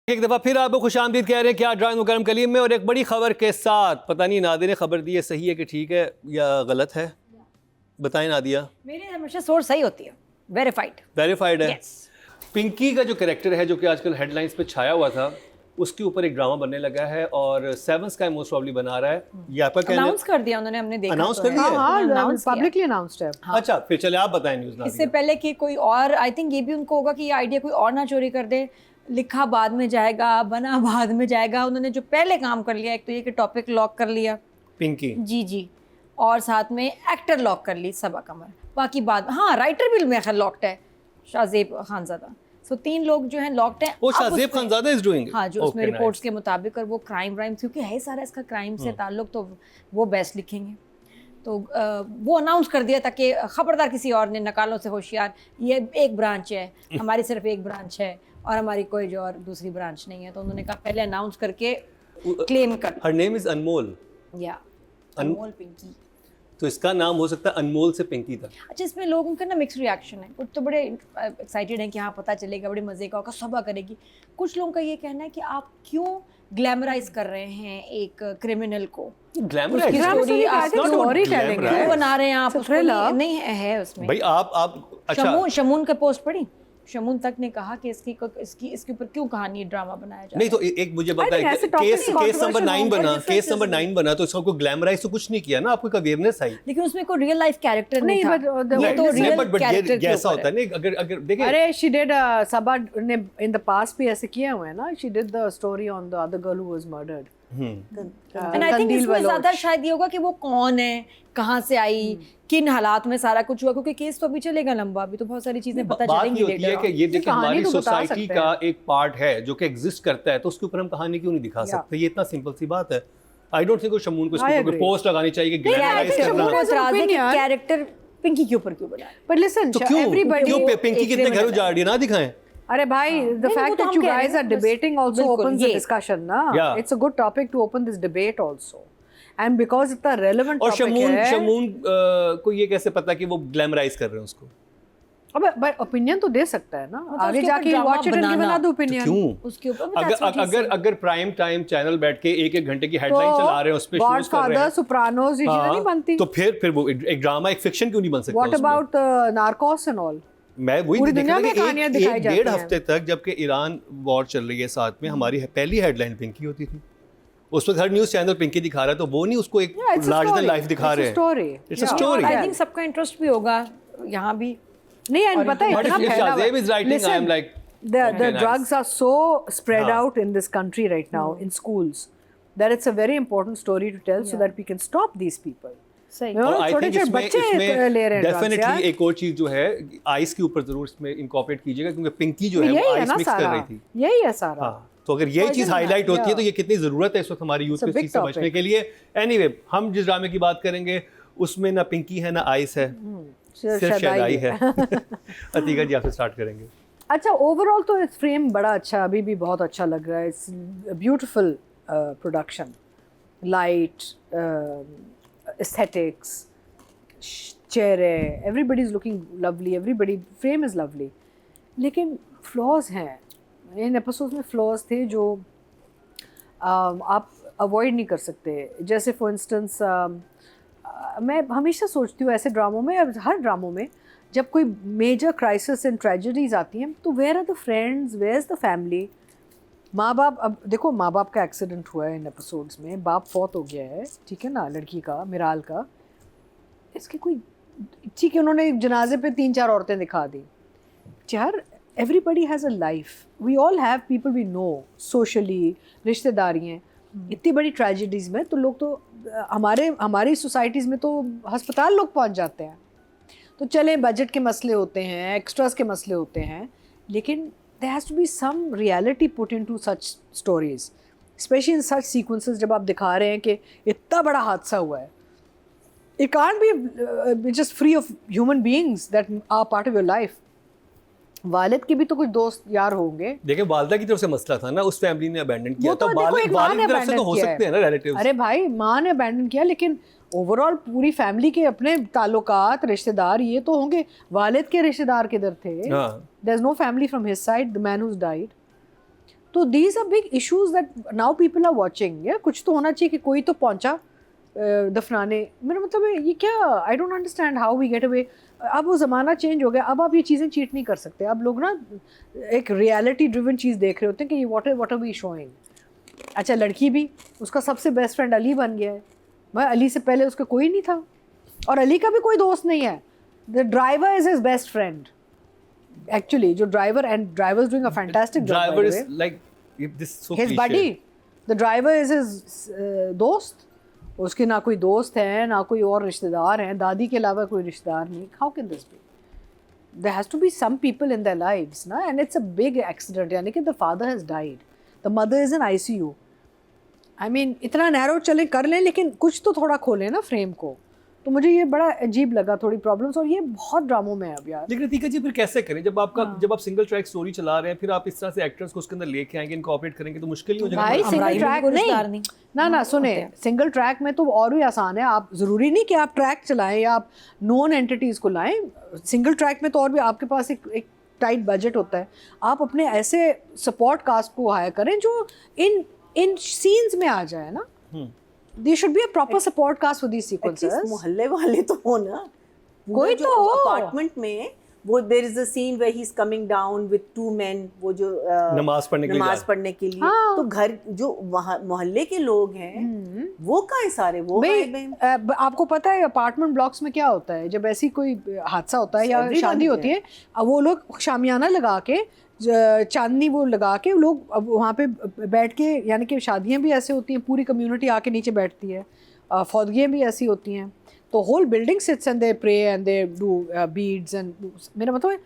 एक दफ़ा फिर आपको खुशामदीद कह रहे हैं क्या ड्राइंग मुकरम कलीम में, और एक बड़ी खबर के साथ। पता नहीं नादिया ने खबर दी है सही है कि ठीक है या गलत है, बताएं नादिया। मेरी हमेशा सोर्स सही होती है, वेरीफाइड है। yes. पिंकी का जो कैरेक्टर है जो कि आजकल हेडलाइंस पे छाया हुआ था, उसके ऊपर एक ड्रामा बनने लगा है और सेवन स्काई मोस्ट प्रॉब्ली बना रहा है। ये आपका कहना अनाउंस कर दिया उन्होंने, हमने देखा अनाउंस तो कर है। दिया है? हाँ, पब्लिकली अनाउंस्ड है। अच्छा फिर चले आप बताएं न्यूज़ इससे पहले कि कोई और, आई थिंक ये भी उनको होगा कि ये आइडिया कोई और ना चोरी कर दे। लिखा बाद में जाएगा, बना बाद में जाएगा। उन्होंने जो पहले काम कर लिया, एक तो ये कि टॉपिक लॉक कर लिया पिंकी जी, और साथ में एक्टर लॉक कर ली सबा कमर। बाकी बात, हाँ राइटर भी मेरे ख्याल लॉक्ड है, शाहजेब खानज़ादा। सो 3 लोग जो हैं लॉक्ड हैं। वो शाहजेब खानज़ादा इज डूइंग, हाँ जो उसमें रिपोर्ट्स के मुताबिक, और वो क्राइम क्योंकि है सारा इसका क्राइम से ताल्लुक, तो वो बेस्ट लिखेंगे। तो वो अनाउंस कर दिया ताकि खबरदार किसी और ने, नकालों से होशियार, ये एक ब्रांच है हमारी, सिर्फ एक ब्रांच है और हमारी कोई जो और दूसरी ब्रांच नहीं है। तो उन्होंने कहा पहले अनाउंस करके क्लेम कर। हर नेम इज अनमोल, या अनमोल पिंकी, तो इसका नाम हो सकता है अनमोल से पिंकी तक। अच्छा इसमें लोगों का ना मिक्स रिएक्शन है। कुछ तो बड़े एक्साइटेड हैं कि हाँ पता चलेगा, बड़े मज़े का होगा, सबा करेगी। कुछ लोगों का ये कहना है कि आप क्यों ग्लैमराइज कर रहे हैं एक क्रिमिनल को, ग्लैमराइज स्टोरी टेलिंग क्यों बना रहे हैं आप उसको? नहीं है उसमें भाई आप अच्छा शमून का पोस्ट पढ़ी? शमून तक ने कहा कि इसके ऊपर क्यों कहानी ड्रामा बनाया जाए। नहीं तो एक मुझे बताया केस नंबर 9 बना, केस नंबर 9 बना तो इसको ग्लैमराइज तो कुछ नहीं किया ना, आपको एक अवेयरनेस आई, लेकिन उसमें कोई रियल लाइफ कैरेक्टर नहीं था। ये तो रियल कैरेक्टर ये ऐसा होता है नहीं, अगर देखें, अरे शी डिड सबा ने इन द पास्ट भी ऐसे किया हुआ है ना। She did the story on the other girl who was murdered. And I think इसमें ज्यादा शायद ये होगा कि वो कौन है, कहाँ से आई, किन हालात में सारा कुछ हुआ, क्योंकि केस तो अभी चलेगा लंबा, अभी तो बहुत सारी चीजें पता चलेंगी लेटर। कि ये देखिए हमारी तो सोसाइटी का एक पार्ट है जो कि एग्जिस्ट करता है, तो उसके ऊपर हम कहानी क्यों नहीं दिखा सकते? ये इतना सिंपल सी बात है। आई डोंट थिंक शमून को इसके ऊपर पोस्ट लगानी चाहिए कि ग्लैमराइज करना। कैरेक्टर पिंकी के ऊपर क्यों बनाया? पर लिसन, तो क्यों पिंकी कितने घर उजाड़ रही है ना दिखाएं। अरे भाई, the fact that you guys are debating also opens the discussion ना. It's a good topic to open this debate also. And because इतना relevant और topic है। शमून को ये कैसे पता कि वो ग्लैमराइज कर रहे हैं उसको? अबे ओपिनियन तो दे सकता है ना, आगे जाके watch it and give another opinion। क्यों? उसके ऊपर अगर प्राइम टाइम चैनल बैठ के एक घंटे की हेडलाइन चला रहे हैं, उस पे शूट कर रहे हैं, सोप्रानोज, ये चीजें नहीं बनती। तो फिर वो एक ड्रामा, एक फिक्शन क्यों नहीं बन सकता? What about Narcos and all? मैं वही देख रहा था कि एक 1.5 हफ्ते तक जबकि ईरान वॉर चल रही है साथ में, हमारी पहली हेडलाइन पिंकी होती थी। उस वक्त हर न्यूज़ चैनल पिंकी दिखा रहा है, तो वो नहीं उसको एक लार्जर देन लाइफ दिखा रहे हैं। It's a story. I think सबका इंटरेस्ट भी होगा यहाँ भी। नहीं, एंड पता है इतना फैला हुआ है। The drugs are so spread out in this country right now in schools that it's a very important story to tell so that we can stop these people. Definitely एक और चीज जो है, आइस के ऊपर जरूर इसमें इनकॉर्पोरेट कीजिएगा, क्योंकि पिंकी जो है वो आइस मिक्स कर रही थी। यही है सारा। तो अगर ये चीज हाईलाइट होती है तो ये कितनी जरूरत है इस वक्त हमारी यूथ को इस चीज से बचने के लिए। एनीवे, हम जिस ड्रामे की बात करेंगे उसमें ना पिंकी है ना आइस है, सिर्फ शदाई है। अतीका जी आपसे स्टार्ट करेंगे। अच्छा, ओवरऑल तो इस फ्रेम बड़ा अच्छा, अभी भी बहुत अच्छा लग रहा है। It's beautiful production, light, aesthetics, चेहरे, everybody is looking lovely, everybody frame is lovely, लेकिन flaws हैं इन एपिसोड्स में। flaws थे जो आप अवॉइड नहीं कर सकते। जैसे फॉर इंस्टेंस, मैं हमेशा सोचती हूँ ऐसे ड्रामों में, हर ड्रामों में जब कोई मेजर क्राइसिस एंड ट्रेजेडीज आती हैं, तो where are the friends, where is the family? माँ बाप, अब देखो माँ बाप का एक्सीडेंट हुआ है इन एपिसोड्स में, बाप फौत हो गया है, ठीक है ना, लड़की का, मिराल का। इसके कोई, ठीक है उन्होंने जनाजे पे 3-4 औरतें दिखा दी। यार, everybody has a life, we all have people we know, socially रिश्तेदारी हैं। इतनी बड़ी ट्रेजेडीज़ में तो लोग तो हमारी सोसाइटीज़ में तो अस्पताल लोग पहुँच जाते हैं। तो चले बजट के मसले होते हैं, एक्स्ट्रास के मसले होते हैं, लेकिन there has to be some reality put into such stories, especially in such sequences जब आप दिखा रहे हैं कि इतना बड़ा हादसा हुआ है। It can't be just free of human beings that are part of your life. वालिद के भी तो कुछ दोस्त यार होंगे। देखिए, वालिदा की तरफ से मसला था ना, उस फैमिली ने अबैंडन किया था। वालिद की तरफ से तो हो सकते हैं ना रिलेटिव्स। अरे भाई, माँ ने अबैंडन किया, लेकिन ओवरऑल पूरी फैमिली के अपने ताल्लुकात, रिश्तेदार ये तो होंगे। वालिद के रिश्तेदार किधर थे? There is no family from his side, the man who's died. तो these are big issues that now people are watching. या कुछ तो होना चाहिए कि कोई तो पहुंचा दफनाने। मेरा मतलब है ये क्या, I don't understand how we get away. अब वो ज़माना चेंज हो गया, अब आप ये चीज़ें चीट नहीं कर सकते। अब लोग ना एक रियलिटी ड्रिवन चीज़ देख रहे होते हैं कि व्हाट आर वी शोइंग। अच्छा, लड़की भी, उसका सबसे बेस्ट फ्रेंड अली बन गया है। भाई अली से पहले उसका कोई नहीं था, और अली का भी कोई दोस्त नहीं है। The driver is his best friend actually, जो driver, and driver is doing a fantastic job. Driver is like this so his buddy, the driver is his दोस्त। उसके ना कोई दोस्त है, ना कोई और रिश्तेदार हैं, दादी के अलावा कोई रिश्तेदार नहीं। How can this be? There has to be some people in their lives ना, and it's a big accident. यानी कि the father has died, the mother is in ICU। I mean इतना नैरो चले कर लें, लेकिन कुछ तो थोड़ा खोलें ना फ्रेम को। तो मुझे ये बड़ा अजीब लगा, थोड़ी प्रॉब्लम्स, और ये बहुत ड्रामों में है अब यार। लेकिन अतीका जी फिर कैसे करें जब आप सिंगल ट्रैक स्टोरी चला रहे हैं, फिर आप इस तरह से एक्टर्स को उसके अंदर लेके आएंगे, इनकॉर्पोरेट करेंगे, तो मुश्किल ही हो भाई जाएगा। सिंगल ट्रैक नहीं, ना सुने, सिंगल ट्रैक में तो और भी आसान है। आप ज़रूरी नहीं कि आप ट्रैक चलाएं या आप नॉन एंटिटीज़ को लाएं। सिंगल ट्रैक में तो और भी आपके पास एक टाइट बजट होता है। आप अपने ऐसे सपोर्ट कास्ट को हायर करें जो इन सीन्स में आ जाए ना। There should be a proper support cast for these sequences. मोहल्ले वाले तो हो ना, कोई तो हो। अपार्टमेंट में वो there is a scene where he's coming down with two men, वो जो नमाज पढ़ने के लिए हाँ। तो घर जो वहाँ मोहल्ले के लोग हैं वो कहाँ हैं सारे, वो गायब हैं। आपको पता है अपार्टमेंट ब्लॉक्स में क्या होता है, जब ऐसी कोई हादसा होता है या Everyone शादी होती है, अब वो लोग शामियाना लगा के, चांदनी वो लगा के, लोग अब वहाँ पे बैठ के, यानी कि शादियाँ भी ऐसे होती हैं, पूरी कम्युनिटी आके नीचे बैठती है, फौदगियाँ भी ऐसी होती हैं। तो whole building sits and they pray and they do beads and, मेरा मतलब है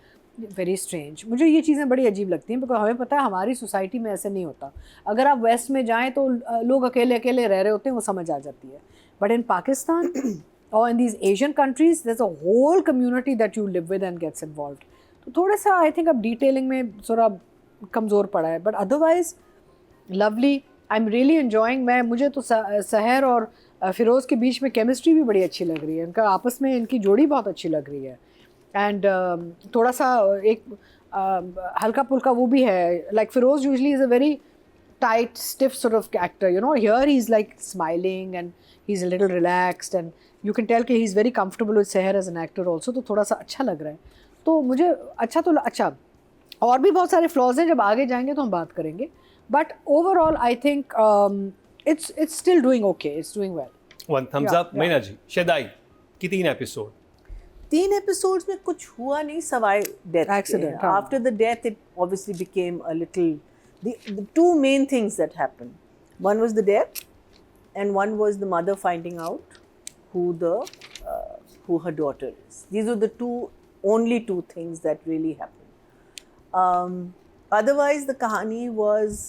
वेरी स्ट्रेंज। मुझे ये चीज़ें बड़ी अजीब लगती हैं, बिकॉज हमें पता है हमारी सोसाइटी में ऐसे नहीं होता। अगर आप वेस्ट में जाएँ तो लोग अकेले अकेले रह रहे होते हैं, वो समझ आ जाती है। बट इन पाकिस्तान और in these Asian countries there is a whole community that you live with and gets involved. तो थोड़ा सा आई थिंक अब डिटेलिंग में थोड़ा कमज़ोर पड़ा है, but otherwise lovely, I am really enjoying. मुझे तो सहर और फिरोज़ के बीच में केमिस्ट्री भी बड़ी अच्छी लग रही है, इनका आपस में इनकी जोड़ी बहुत अच्छी लग रही है। एंड थोड़ा सा एक हल्का पुल्का वो भी है, like Firoz usually is a very tight stiff sort of actor, you know, here he's like smiling and he's a little relaxed and you can tell कि he's very comfortable with Seher as an actor also, तो थोड़ा सा अच्छा लग रहा है। तो मुझे अच्छा, और भी बहुत सारे फ्लॉज हैं, जब आगे जाएंगे तो हम बात करेंगे, but overall I think it's still doing okay, it's doing well. One thumbs up. मैना जी, शेदाई की 3 एपिसोड, 3 एपिसोड्स में कुछ हुआ नहीं सवाए death Accident, after the death it obviously became a little the two main things that happened, one was the death and one was the mother finding out who her daughter is. These were the only two things that really happened. Otherwise the kahani was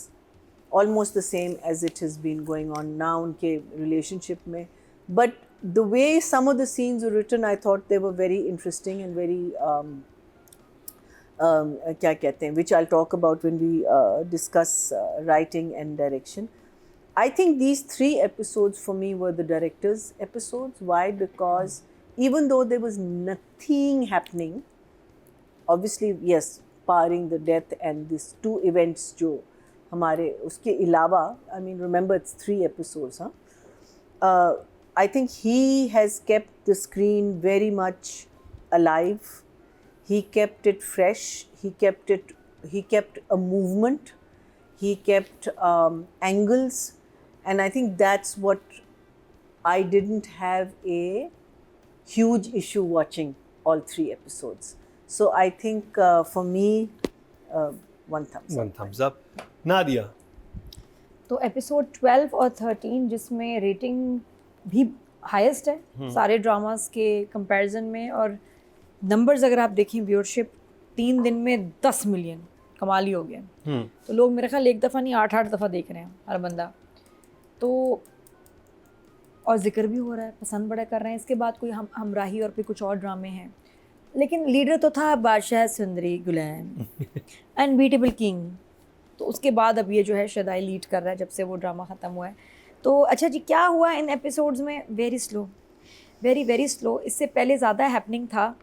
almost the same as it has been going on now unke relationship mein, but the way some of the scenes were written, I thought they were very interesting and very क्या कहते हैं, which I'll talk about when we discuss writing and direction. I think these 3 episodes for me were the director's episodes. Why? Because even though there was nothing happening, obviously yes, barring the death and these 2 events जो हमारे उसके अलावा, I mean remember it's 3 episodes, I think he has kept the screen very much alive. He kept it fresh, he kept a movement, he kept angles, and I think that's what I didn't have a huge issue watching all 3 episodes. So I think for me, 1 thumbs up. 1 thumbs up. Nadia, तो episode 12 और 13 जिसमें rating भी highest है सारे dramas के comparison में, और numbers अगर आप देखें व्यूअरशिप 3 दिन में 10 मिलियन कमाल ही हो गया। तो लोग मेरे ख्याल 1 दफ़ा नहीं 8 दफ़ा देख रहे हैं हर बंदा, तो और जिक्र भी हो रहा है, पसंद बड़ा कर रहे हैं। इसके बाद कोई हमराही और भी कुछ और ड्रामे हैं, लेकिन लीडर तो था बादशाह सुंदरी गुलाम अनबीटेबल किंग। तो उसके बाद अब ये जो है शेदाई लीड कर रहा है जब से वो ड्रामा ख़त्म हुआ है। तो अच्छा जी, क्या हुआ इन एपिसोड्स में? Very slow, very slow. इससे पहले ज़्यादा हैपनिंग था,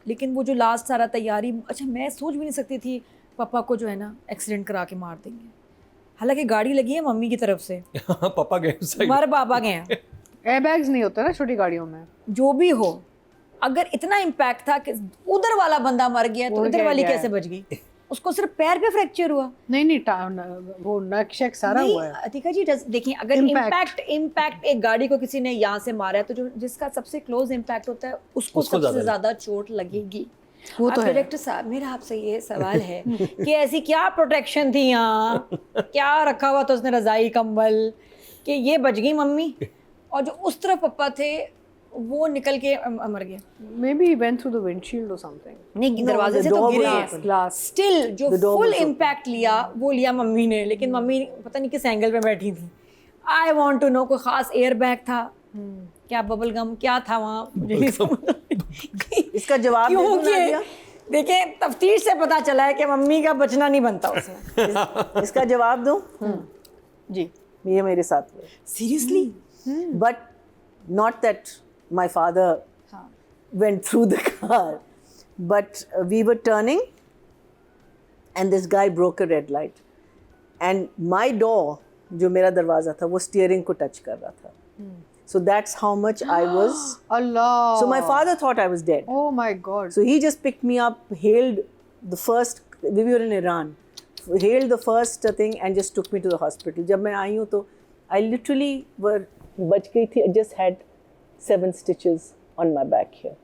लेकिन वो जो लास्ट सारा तैयारी, अच्छा मैं सोच भी नहीं सकती थी पापा को जो है ना एक्सीडेंट करा के मार देंगे। हालांकि गाड़ी लगी है मम्मी की तरफ से, पापा गए उस साइड। हमारे पापा गए हैं। एयरबैग्स नहीं होते ना छोटी गाड़ियों में। जो भी हो, अगर इतना इम्पैक्ट था कि उधर वाला बंदा मर गया तो इधर वाली कैसे बच गई? उसको सिर्फ पैर पे फ्रैक्चर हुआ। नहीं वो नक्शेक सारा हुआ है। अतिका जी देखिए, अगर इम्पैक्ट एक गाड़ी को किसी ने यहाँ से मारा है तो जो जिसका सबसे क्लोज इम्पैक्ट होता है उसको सबसे ज्यादा चोट लगेगी। वो तो डायरेक्टर साहब, मेरा आपसे ये सवाल है कि ऐसी क्या प्रोटेक्शन थी यहाँ, क्या रखा हुआ था उसने रजाई कंबल कि ये बच गई मम्मी, और जो उस तरफ पप्पा थे वो निकल के मर गया। Maybe he went through the windshield or something. नहीं, दरवाजे से तो गिरे। Glass. स्टिल जो फुल इम्पैक्ट लिया वो लिया मम्मी ने, लेकिन मम्मी पता नहीं किस एंगल पे बैठी थी। आई वांट टू नो, कोई खास एयर बैग था क्या, बबल गम क्या था वहाँ, मुझे नहीं समझ। इसका जवाब दे दो नादिया। देखिए, तफ्तीश से पता चला है कि मम्मी का बचना नहीं बनता उसमें। इसका जवाब दो जी, ये मेरे साथ हुआ। Seriously? But not that my father went through the car, but we were turning and this guy broke a red light and my door, जो मेरा दरवाजा था, वो स्टीयरिंग को टच कर रहा था। So that's how much I was. Allah. So my father thought I was dead. Oh my God. So he just picked me up, hailed the first, we were in Iran, hailed the first thing and just took me to the hospital. जब मैं आई हूँ तो I literally बच गई थी. I just had 7 stitches on my back here.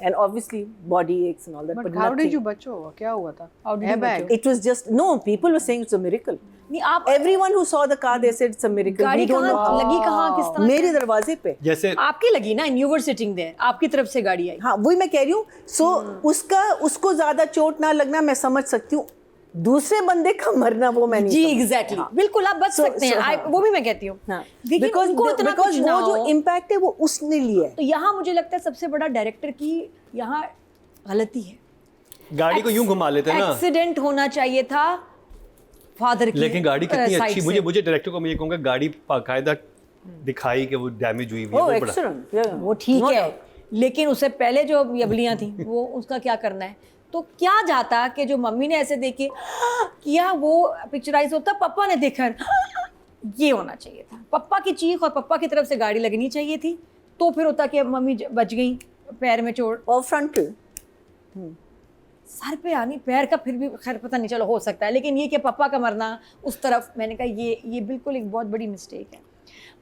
And obviously body aches and all that. But how did you बचो? क्या हुआ था? How did you बचो? It was just, no, people were saying it's a miracle. नहीं, आप Everyone who saw the car, they said it's a miracle. गाड़ी We don't know कहाँ how. लगी, कहाँ किस तरह? मेरे दरवाजे पे. जैसे आपकी लगी ना, and you were sitting there, आपकी तरफ से गाड़ी आई। हाँ, वही मैं कह रही हूँ. So उसको ज़्यादा चोट ना लगना मैं समझ सकती हूँ. दूसरे बंदे का मरना वो मैं नहीं जी, समझ एग्जैक्टली, हाँ. बिल्कुल आप बच सकते हैं। हाँ. वो भी मैं कहती हूँ। हाँ. लेकिन उनको इतना कुछ ना वो हो। जो इम्पैक्ट है वो उसने लिया है. तो यहाँ मुझे लगता है सबसे बड़ा डायरेक्टर की यहाँ गलती है। गाड़ी को यूं घुमा लेते हैं ना, एक्सीडेंट होना चाहिए था फादर की। लेकिन गाड़ी कितनी साइड अच्छी, से। मुझे डायरेक्टर को मैं ये कहूँगा, गाड़ी बाकायदा दिखाई कि वो डैमेज हुई हुई है, Oh, वो बड़ा excellent. Yeah. वो ठीक No है, doubt. लेकिन उससे पहले जो यबलियाँ थी वो उसका क्या करना है? तो क्या जाता कि जो मम्मी ने ऐसे देखी किया वो पिक्चराइज होता, पापा ने देखा ये होना चाहिए था, पापा की चीख और पापा की तरफ से गाड़ी लगनी चाहिए थी, तो फिर होता कि मम्मी बच गई, पैर में चोट और फ्रंटल सर पे आनी, पैर का फिर भी खैर पता नहीं, चलो हो सकता है, लेकिन ये कि पापा का मरना उस तरफ, मैंने कहा ये बिल्कुल एक बहुत बड़ी मिस्टेक है।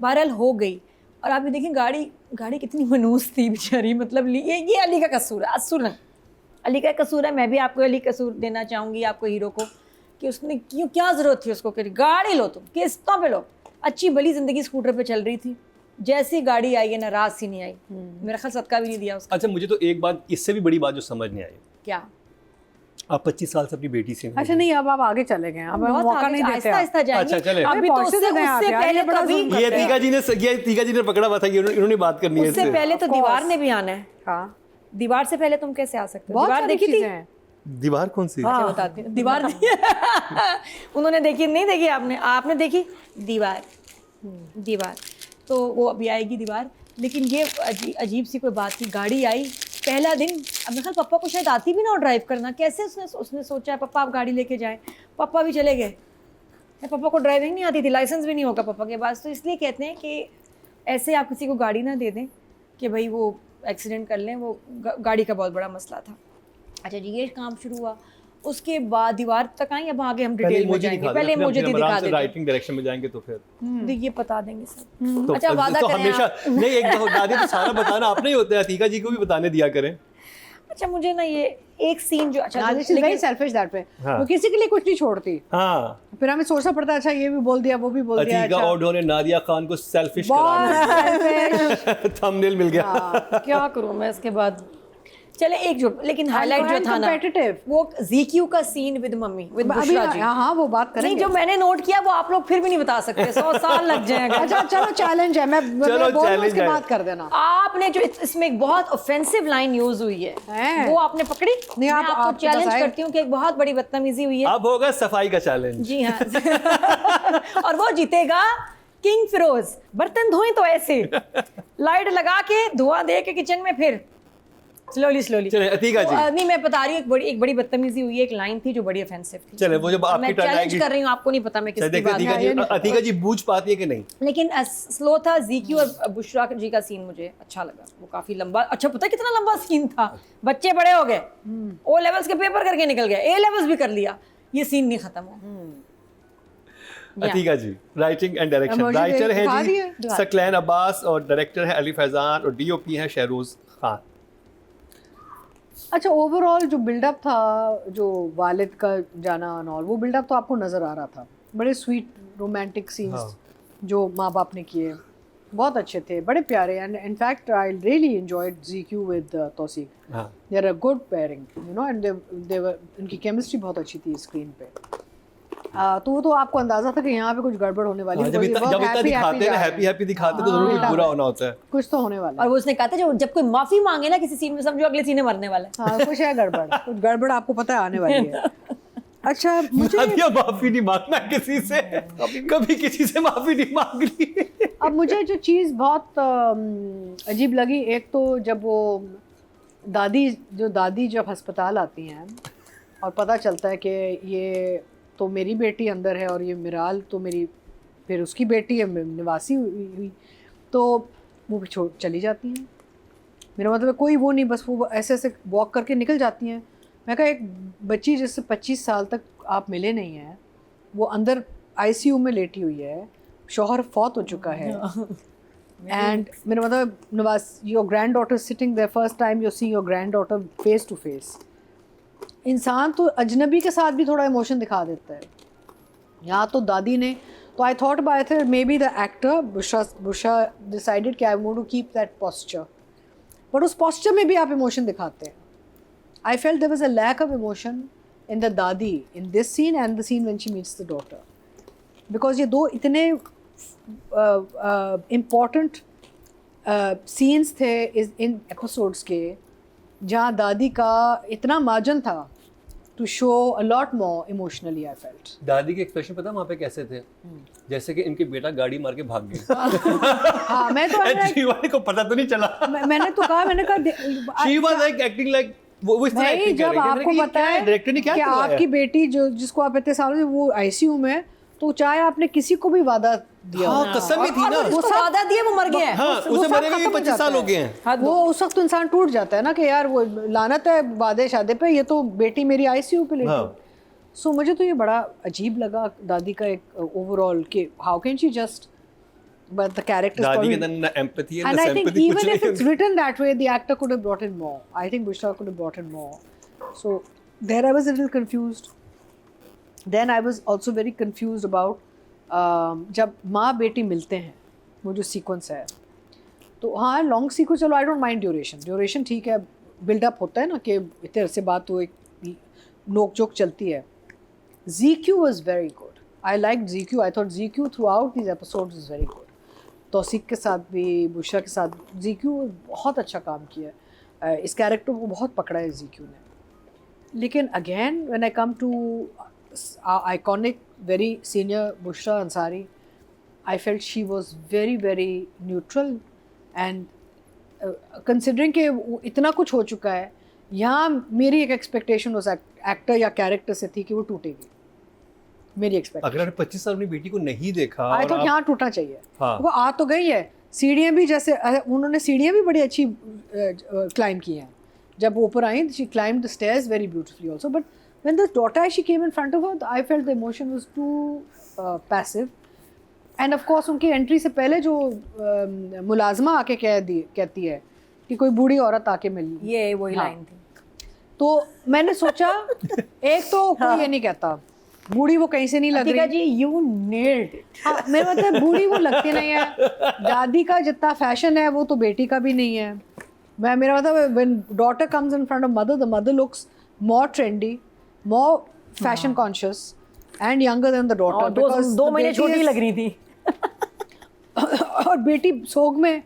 बहरहाल हो गई, और आप भी देखें गाड़ी कितनी मनूस थी बेचारी, मतलब ये अली का कसूर है, असुरन अली का कसूर है। मैं भी आपको अली कसूर देना चाहूँगी आपको, हीरो को, कि उसने क्यों, क्या ज़रूरत थी उसको कि गाड़ी लो, तुम किस्तों पे लो, अच्छी भली ज़िंदगी स्कूटर पे चल रही थी, जैसी गाड़ी आई है नाराज सी नहीं आई, मेरा ख्याल सदका भी नहीं दिया उसका। अच्छा, मुझे तो एक बात इससे भी बड़ी बात जो समझ नहीं आई, क्या आप 25 साल से अपनी बेटी से अच्छा नहीं, अब आप आगे चले गए, अब हम मौका नहीं देते। आहिस्ता जाएंगे। अच्छा, चले। अभी तो पहुंचते उससे तो हैं आप, यार, पहले ये बड़ा कभी जुल्म ये तीका जी ने पकड़ा हुआ था, ये इन्होंने बात करनी है उससे इससे। पहले तो दीवार ने भी आना है। हाँ, दीवार से पहले तुम कैसे आ सकते हो? बहुत दीवार सारी देखी थी? चीजें हैं। दीवार कौन सी? अच्छा बताती हूँ, दीवार उन्होंने देखी नहीं, देखी आपने देखी दीवार, तो वो अभी आएगी दीवार। लेकिन ये अजीब सी कोई बात थी, गाड़ी आई पहला दिन, अब मेरे ख्याल पापा को शायद आती भी ना हो ड्राइव करना, कैसे उसने सोचा है पापा आप गाड़ी लेके जाएं, पापा भी चले गए, पापा को ड्राइविंग नहीं आती थी, लाइसेंस भी नहीं होगा पापा के पास, तो इसलिए कहते हैं कि ऐसे आप किसी को गाड़ी ना दे दें कि भाई वो एक्सीडेंट कर लें, वो गाड़ी का बहुत बड़ा मसला था। अच्छा जी, ये काम शुरू हुआ, उसके बाद दीवार तक आई, अब आगे हम डिटेल में जाएंगे, पहले मुझे दिखा देते, राइटिंग डायरेक्शन में जाएंगे तो फिर ये बता देंगे सब। तो, अच्छा वादा तो करें हमेशा आप। नहीं, एक दादी तो सारा बताना आपने ही होता है, अतीका जी को भी बताने दिया करें। अच्छा मुझे ना ये एक सीन जो अच्छा Nadia is very selfish that way. हाँ। वो किसी के लिए कुछ नहीं छोड़ती, हाँ, फिर हमें सोचना पड़ता है अच्छा ये भी बोल दिया वो भी बोल दिया। अतीका अच्छा और ने नादिया खान को सेल्फिश बहुत करा selfish। थंबनेल मिल गया। क्या करूं मैं इसके बाद। चले एक जो लेकिन हाईलाइट जो था ना competitive। वो ZQ का सीन विद मम्मी विद अभी बुशरा जी, हाँ वो बात नहीं करेंगे। जो मैंने नोट किया वो आप लोग फिर भी नहीं बता सकते, 100 साल लग जाएगा। अच्छा चलो चैलेंज है, मैं बोल challenge उसके है। बाद कर देना। आपने जो इसमें एक बहुत ऑफेंसिव लाइन यूज हुई है वो आपने पकड़ी? नहीं, मैं आप आपको चैलेंज बताएं। करती हूँ कि एक बहुत बड़ी बदतमीजी हुई है। अब होगा सफाई का चैलेंज। जी हाँ और वो जीतेगा किंग फिरोज। बर्तन धोएं तो ऐसे लाइट लगा के धुआं दे के किचन में, फिर स्लोली चले अतीका जी, नहीं मैं बता रही हूँ एक बड़ी बदतमीजी हुई है, एक लाइन थी जो बड़ी ऑफेंसिव थी। चले वो जब आपकी मैं टर्न चैलेंज आएगी कर रही हूँ, आपको नहीं पता मैं किसकी बात अतीका जी, अतीका जी बूझ पाती है कि नहीं? लेकिन स्लो था। ज़ीकी और बुशरा जी का सीन मुझे अच्छा लगा, वो काफी लंबा, अच्छा पता है कितना लंबा सीन था। बच्चे बड़े हो गए, ओ लेवल्स के पेपर करके निकल गए, ए लेवल्स भी कर लिया, ये सीन नहीं खत्म हुआ। अतीका जी, राइटिंग एंड डायरेक्शन, मुझे राइटर दिखा है जी दिए। सकलैन अब्बास और डायरेक्टर है अली फैजान और डीओपी है शहरोज खान। अच्छा, ओवरऑल जो बिल्डअप था, जो वालिद का जाना और ऑल, वो बिल्डअप तो आपको नज़र आ रहा था। बड़े स्वीट रोमांटिक सीन्स जो माँ बाप ने किए, बहुत अच्छे थे, बड़े प्यारे। And in fact I really enjoyed ज़ीक्यू with Tausiq, they are a good pairing, you know, and they were, उनकी केमिस्ट्री बहुत अच्छी थी स्क्रीन पे। तो वो तो आपको अंदाजा था कि यहाँ पे कुछ गड़बड़ होने वाली है। जब इतना दिखाते हैं ना, हैप्पी दिखाते हैं तो जरूर कुछ बुरा होना होता है, कुछ तो होने वाला और वो उसने कहा था जब कोई माफी मांगे ना किसी सीन में, समझो अगले सीन में मरने वाला है। हाँ, कुछ है गड़बड़, कुछ गड़बड़ आपको पता है आने वाली है। अच्छा, मुझे माफी नहीं मांगना किसी से, कभी किसी से माफी नहीं मांग ली। अब मुझे जो चीज़ बहुत अजीब लगी, एक तो जब वो दादी जब अस्पताल आती हैं और पता चलता है कि ये तो मेरी बेटी अंदर है और ये मिराल तो मेरी फिर उसकी बेटी है, निवासी हुई, तो वो भी छोड़ चली जाती हैं। मेरा मतलब है कोई वो नहीं, बस वो ऐसे ऐसे वॉक करके निकल जाती हैं। मैं कहा एक बच्ची जिससे 25 साल तक आप मिले नहीं हैं, वो अंदर आईसीयू में लेटी हुई है, शौहर फौत हो चुका है, एंड मेरा मतलब Nawaz, your granddaughter sitting there, first time you see your granddaughter face to face. इंसान तो अजनबी के साथ भी थोड़ा इमोशन दिखा देता है, यहाँ तो दादी ने, तो आई thought by they maybe the actor Bushra decided कि I want to keep that posture, but उस पोस्चर में भी आप इमोशन दिखाते हैं। I felt there was a lack of emotion in the दादी in this scene and the scene when she meets the daughter, because ये दो इतने इम्पॉर्टेंट सीन्स थे इन एपिसोड्स के, जहाँ दादी का इतना मार्जिन था to show a lot more emotionally. I felt दादी के एक्सप्रेशन पता वहाँ पे कैसे थे, जैसे कि इनके बेटा गाड़ी मार के भाग गए। हाँ, मैं तो जीवानी को पता तो नहीं चला। मैंने तो कहा, मैंने कहा She was like acting like वो इस तरह भाई, acting कर जब रही है। आपको मैंने कहा, पता ये क्या है डायरेक्टर ने क्या कि करवाया? आपकी बेटी जो जिसको आप इतने सालों से वो आईसीयू में, तो चाहे आपने किसी को भी वादा दिया, हाँ, कसम ही थी ना। वो वादा दिया, वो मर गया है। हाँ, उसे मरे हुए 25 साल हो गए हैं। वो उस वक्त तो इंसान टूट जाता है ना कि यार वो लानत है वादे शादे पे, ये तो बेटी मेरी आईसीयू पे लेटी। सो मुझे तो ये बड़ा अजीब लगा दादी का एक ओवरऑल कि how can she just, but the characters दादी के probably, अंदर ना empathy है and ना I think sympathy, कुछ even if नहीं it's written that way, the actor could have brought in more. I think Bushra could have brought in more. So there I was a little confused. Then I was also very confused about जब माँ बेटी मिलते हैं, वो जो sequence है, तो हाँ लॉन्ग सीक्वेंस, चलो आई डोंट माइंड ड्यूरेशन ठीक है, बिल्डअप होता है ना कि इतने अरसे बाद तो एक नोक जोक चलती है। ZQ was very good. I liked ZQ. I thought ZQ throughout these episodes was very good. तौसीक के साथ भी, बुशरा के साथ ZQ बहुत अच्छा काम किया है, इस कैरेक्टर को बहुत पकड़ा है ZQ ने। लेकिन again when I come to iconic very senior Bushra Ansari, I felt she was very very neutral and considering कि इतना कुछ हो चुका है, यहाँ मेरी एक एक्सपेक्टेशन उस एक्टर या कैरेक्टर से थी कि वो टूटेगी, मेरी एक्सपेक्टेशन। अगर आपने 25 साल अपनी बेटी को नहीं देखा, आई थॉट यहाँ टूटना चाहिए। हाँ। वो आ तो गई है, सीढ़ियाँ भी जैसे उन्होंने सीढ़ियाँ भी बड़ी अच्छी क्लाइम की हैं, जब वो ऊपर आई she climbed the stairs very beautifully also, but when the daughter she came in front of her, I felt the emotion was too passive. And of course उनकी एंट्री से पहले जो मुलाजमा आके कहती है कि कोई बूढ़ी औरत आके मिल, ये वही हाँ। लाइन थी। तो मैंने सोचा एक तो कोई ये नहीं कहता बूढ़ी वो कहीं से नहीं लग रही जी, यू नेल्ड इट। हाँ, मेरा मतलब बूढ़ी वो लगती नहीं है, दादी का जितना फैशन है वो तो बेटी का भी नहीं है। मेरा मतलब when daughter comes in front of mother, the mother looks more trendy, more fashion conscious and younger than the daughter. 2 महीने छोटी लग रही थी। और बेटी सोग में,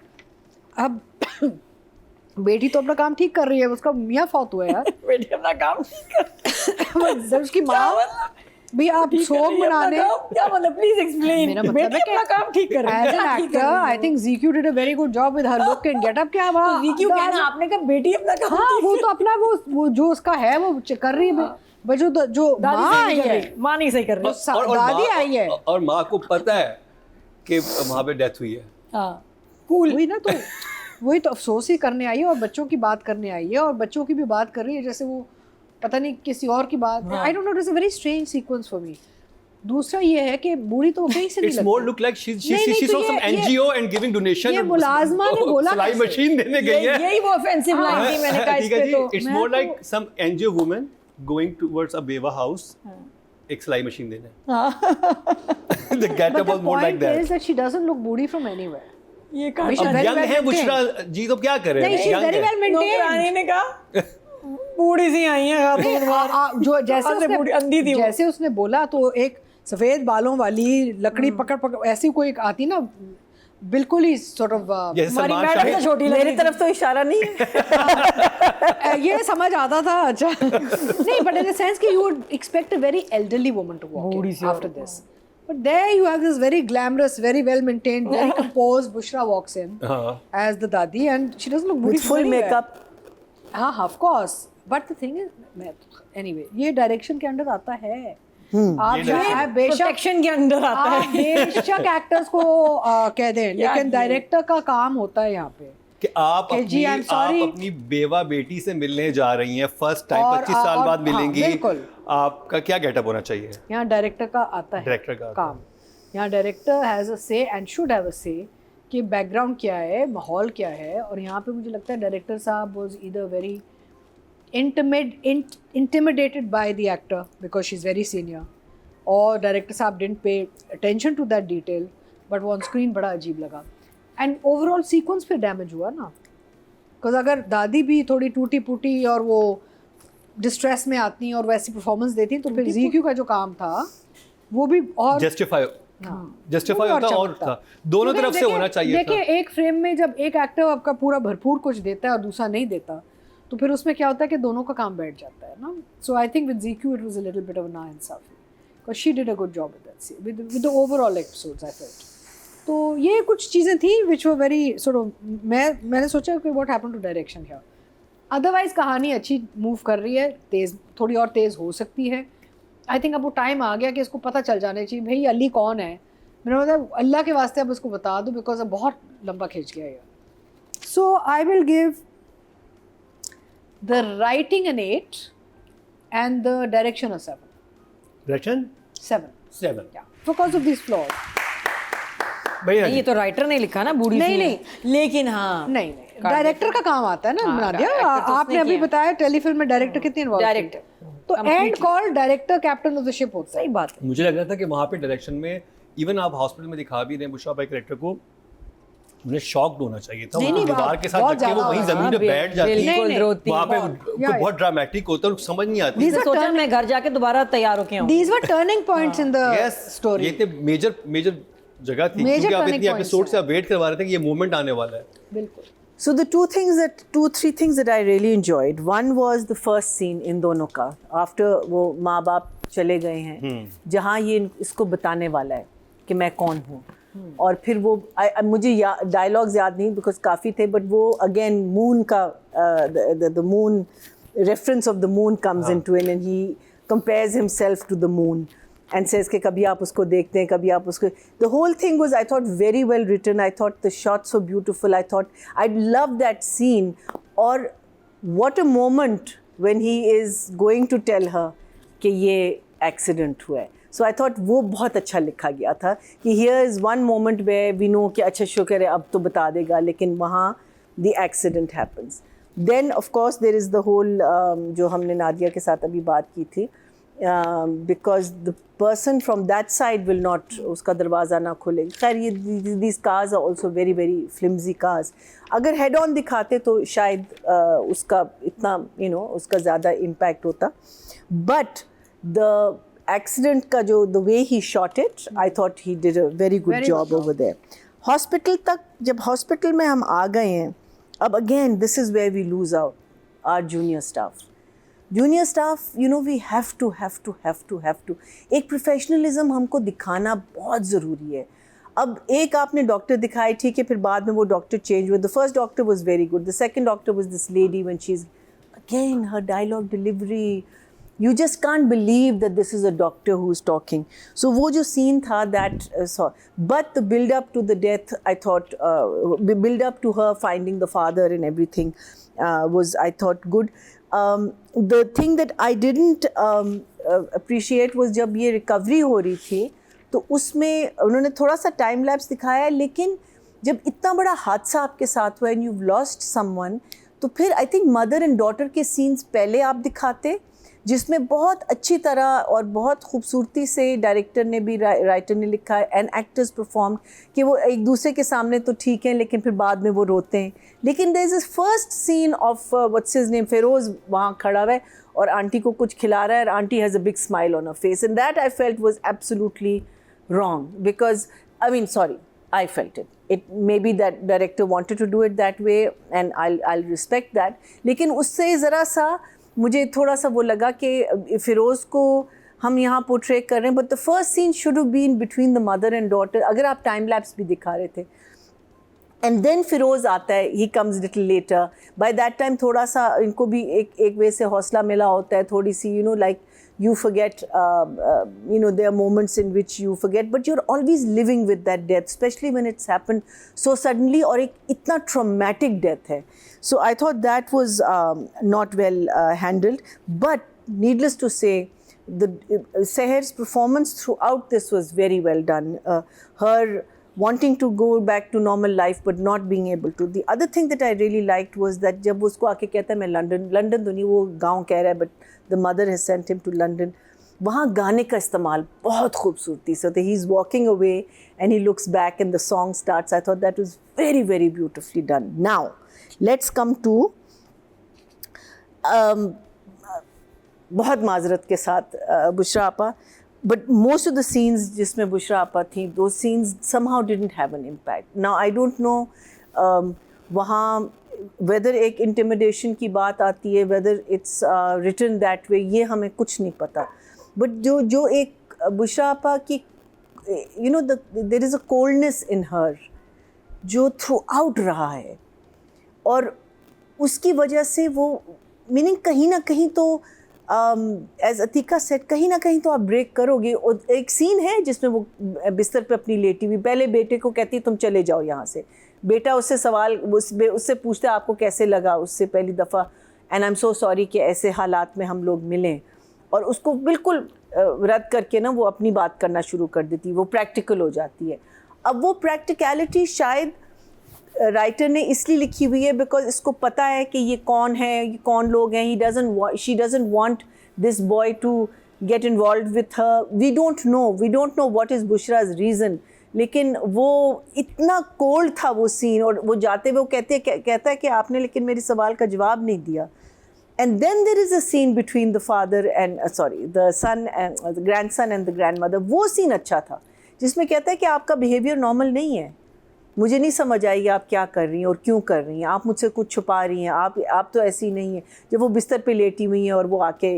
अब बेटी तो अपना काम ठीक कर रही है, उसका मियाँ फौत हुआ है यार। बेटी अपना काम जब उसकी माँ भी आप शोक मनाने क्या मतलब, प्लीज एक्सप्लेन। मेरा मतलब है कि अपना काम ठीक कर रही as an actor I think ZQ did a very good job with her look and getup. क्या बात जीक्यू कहना, आपने कहा बेटी अपना काम हाँ वो तो अपना वो जो उसका है वो कर रही है, बट जो माँ आई है, माँ नहीं सही कर रही। दादी आई है, और माँ को पता है कि वहाँ पे डेथ हुई है। हाँ कूल। वही ना, तो वही तो अफसोस ही करने आई है और बच्चों की बात करने आई है और बच्चों की भी बात कर रही है जैसे वो पता नहीं किसी और की बात। I don't know, it's a very strange sequence for me. दूसरा ये है कि बूढ़ी तो कहीं से नहीं It's लगती। more look like she's from some ये- NGO and giving donation। ये मुलाजमा ने बोला सिलाई कैसे? मशीन देने गई है। यही वो ऑफेंसिव लाइन थी, मैंने कहा इस ठीक है पे जी, तो it's मैं more तो- like some NGO woman going towards a बेवा house, एक सिलाई मशीन देने। The But getup the was more like point that। is that she doesn't look booty from anywhere. ये कहा She's अब very यंग well है maintained. Bushra जी, तो क्या करें? नहीं, she's Young very है। well maintained. नौकरानी ने कहा बूढ़ी सी आई है खातून बाहर। जो जैसे कहाँ से बूढ़ी अंधी थी वो। जैसे उसने बोला तो एक सफेद बालों वाली लकड़ी पकड़ पकड़ ऐसी कोई एक आती ना, बिल्कुल ही sort of जैसे हमारी सलमान मैडम तो शाह छोटी लग मेरी रही थी। तरफ तो इशारा नहीं है। ये समझ आता था। अच्छा नहीं, but in the sense कि you would expect a very elderly woman to walk बूढ़ी in see after this, but there you have this very glamorous, very well maintained, very composed Bushra walks in हाँ। as the dadi and she doesn't look booty With full from anywhere. makeup. हाँ of course, but the thing is anyway ये direction के under आता है। आप ये चाहे बेशक प्रोटेक्शन के अंदर आता आप है। बेशक एक्टर्स को कह दें, लेकिन डायरेक्टर का काम होता है यहाँ पे कि आप कि जी, I'm sorry। आप अपनी बेवा बेटी से मिलने जा रही हैं फर्स्ट टाइम, और- 25 साल और- बाद हाँ, मिलेंगी। बिल्कुल। आपका क्या गेटअप होना चाहिए? यहाँ डायरेक्टर का आता है डायरेक्टर का आता है। काम। यहाँ डायरेक्टर हैज़ अ से एंड शुड हैव अ से कि बैकग्राउंड क्या है, माहौल क्या है। और यहाँ पे मुझे लगता है डायरेक्टर साहब was either very intimidated by the actor because she's very senior, और डायरेक्टर साहब didn't pay attention to that detail, but वो ऑन स्क्रीन बड़ा अजीब लगा एंड ओवरऑल सीक्वेंस फिर डैमेज हुआ ना। बिकॉज अगर दादी भी थोड़ी टूटी फूटी और वो डिस्ट्रेस में आती और वैसी परफॉर्मेंस देती तो फिर ZQ का जो काम था वो भी और जस्टिफाई वो भी होता और चमकता। था, दोनों क्योंकि तरफ से देखिए- होना चाहिए था। देखिए एक फ्रेम में जब एक एक्टर आपका पूरा भरपूर कुछ देता है और दूसरा नहीं देता तो फिर उसमें क्या होता है कि दोनों का काम बैठ जाता है ना। So I think with ZQ it was a little bit of नाइंसाफी because she did a good job with the overall episodes I felt. तो ये कुछ चीज़ें थी which were very sort of, मैंने सोचा कि what happened to direction here. Otherwise कहानी अच्छी मूव कर रही है, तेज़ थोड़ी और तेज़ हो सकती है। आई थिंक अब वो टाइम आ गया कि इसको पता चल जाना चाहिए भाई अली कौन है। मैंने मतलब अल्लाह के वास्ते अब इसको बता दो बिकॉज अब बहुत लंबा खींच गया ये। So I will give the writing an 8 and the direction a 7. Direction 7 7 because of these flaws. भैया ये तो राइटर ने लिखा ना बूढ़ी नहीं, सी है। नहीं। लेकिन हाँ नहीं डायरेक्टर का काम आता है ना। हाँ, नादिया actor तो आपने उसने अभी किया। बताया टेलीफिल्म में डायरेक्टर कितनी इन्वॉल्व डायरेक्टर तो and call director captain of the ship होता है। सही बात है। मुझे लग रहा था कि वहाँ पे डायरेक्शन में इवन आप हॉस्पिटल में दिखा भी रहे हैं बुशरा भाई कैरेक्टर को, उन्हें शॉक्ड होना चाहिए था। नहीं, वो नहीं, दीवार के साथ बहुत लग के वो ज्यादा वहीं होगा। जमीन पे बैठ जाती है, बिल्कुल रोती वहाँ पे बहुत। या, बहुत ड्रामेटिक होता है, समझ नहीं आती। These मैंने are सोचा मैं घर जाके दोबारा तैयार होके आऊँ। These were turning points in the story. ये इतने मेजर जगह थी Major क्योंकि आप turning इतनी points एपिसोड से हैं। आप वेट करवा रहे थे कि ये मोमेंट आने वाला है। बिल्कुल। So the two, 3 things that I really enjoyed. One was the first scene in दोनों का, after वो माँ बाप चले गए हैं, जहाँ ये इसको बताने वाला है कि मैं कौन हूँ। और फिर वो मुझे डायलॉग्स याद नहीं बिकॉज काफ़ी थे, बट वो अगेन मून का the moon reference of the moon comes into it, and he compares himself to the moon and says कि कभी आप उसको देखते हैं, कभी आप उसको। The whole thing was, I thought, very well written. I thought the shots were beautiful. I thought I loved that scene. और what a moment when he is going to tell her कि ये accident हुआ है. So I thought वो बहुत अच्छा लिखा गया था कि here is one moment where we know कि अच्छा शुक्र है अब तो बता देगा, लेकिन वहाँ the accident happens. Then of course there is the whole जो हमने नादिया के साथ अभी बात की थी, because the person from that side will not, उसका दरवाज़ा ना खुले। खैर ये these cars are also very very flimsy cars. अगर head on दिखाते तो शायद उसका इतना उसका ज़्यादा impact होता, but the accident का जो the way he shot it, I thought he did a very good job over there. Hospital तक, जब hospital में हम आ गए हैं, अब again this is where we lose out our junior staff. Junior staff you know we have to एक professionalism हमको दिखाना बहुत ज़रूरी है. अब एक आपने डॉक्टर दिखाई, ठीक है, फिर बाद में वो डॉक्टर चेंज हुए. The first doctor was very good, the second doctor was this lady when she is again her dialogue delivery, you just can't believe that this is a doctor who is talking. So wo jo scene tha that but the build up to the death, I thought build up to her finding the father and everything was, I thought, good. The thing that I didn't appreciate was जब ये recovery हो रही थी तो उसमें उन्होंने थोड़ा सा टाइम लैप्स दिखाया, लेकिन जब इतना बड़ा हादसा आपके साथ हुआ and you've lost someone, तो फिर I think mother and daughter के सीन्स पहले आप दिखाते, जिसमें बहुत अच्छी तरह और बहुत खूबसूरती से डायरेक्टर ने भी राइटर ने लिखा है एंड एक्टर्स परफॉर्म कि वो एक दूसरे के सामने तो ठीक हैं लेकिन फिर बाद में वो रोते हैं. लेकिन there is this first scene of what's his name, Feroze वहाँ खड़ा हुआ है और आंटी को कुछ खिला रहा है और aunty has a big smile on her face, and that I felt was absolutely wrong, because I mean, sorry, I felt it. It maybe that director wanted to do it that way, and I'll respect that. लेकिन उससे ज़रा सा मुझे थोड़ा सा वो लगा कि फिरोज़ को हम यहाँ पोर्ट्रे कर रहे हैं, but the first scene should have been between the mother and daughter. अगर आप टाइम लैप्स भी दिखा रहे थे, and then फिरोज़ आता है, he comes little later. By that time थोड़ा सा इनको भी एक वे से हौसला मिला होता है, थोड़ी सी you know like you forget, you know, there are moments in which you forget, but you're always living with that death, especially when it's happened so suddenly और एक इतना traumatic death है. So I thought that was not well handled, but needless to say, Seher's performance throughout this was very well done. Her wanting to go back to normal life but not being able to. The other thing that I really liked was that जब उसको आके कहता है मैं London तो नहीं, वो गाँव कह रहा है, but the mother has sent him to London. वहाँ गाने का इस्तेमाल बहुत खूबसूरती से होता है. He's walking away and he looks back and the song starts. I thought that was very, very beautifully done. Now, let's come to बहुत माजरत के साथ बुशरा आपा, but most of the scenes जिसमें बुशरा आपा थी, those scenes somehow didn't have an impact. Now I don't know वहाँ whether एक intimidation की बात आती है, whether it's written that way, ये हमें कुछ नहीं पता. But जो एक बुशरा आपा की, you know, there is a coldness in her जो throughout रहा है, और उसकी वजह से वो मीनिंग कहीं ना कहीं तो एज अतीका सेट कहीं ना कहीं तो आप ब्रेक करोगे. और एक सीन है जिसमें वो बिस्तर पे अपनी लेटी हुई पहले बेटे को कहती है तुम चले जाओ यहाँ से. बेटा उससे सवाल उससे पूछता है आपको कैसे लगा उससे पहली दफ़ा, and I am so sorry कि ऐसे हालात में हम लोग मिलें, और उसको बिल्कुल रद्द करके ना वो अपनी बात करना शुरू कर देती, वो प्रैक्टिकल हो जाती है. अब वो प्रैक्टिकलिटी शायद राइटर ने इसलिए लिखी हुई है बिकॉज इसको पता है कि ये कौन है, ये कौन लोग हैं. She doesn't want this boy to get involve with her. We don't know what is Bushra's reason, लेकिन वो इतना कोल्ड था वो सीन, और वो जाते हुए वो कहता है कि आपने लेकिन मेरे सवाल का जवाब नहीं दिया. And then there is a scene between the father and the son and the grandson and the grandmother. वो सीन अच्छा था जिसमें कहता है कि आपका बिहेवियर नॉर्मल नहीं है, मुझे नहीं समझ आई आप क्या कर रही हैं और क्यों कर रही हैं, आप मुझसे कुछ छुपा रही हैं, आप तो ऐसी नहीं है. जब वो बिस्तर पे लेटी हुई हैं और वो आके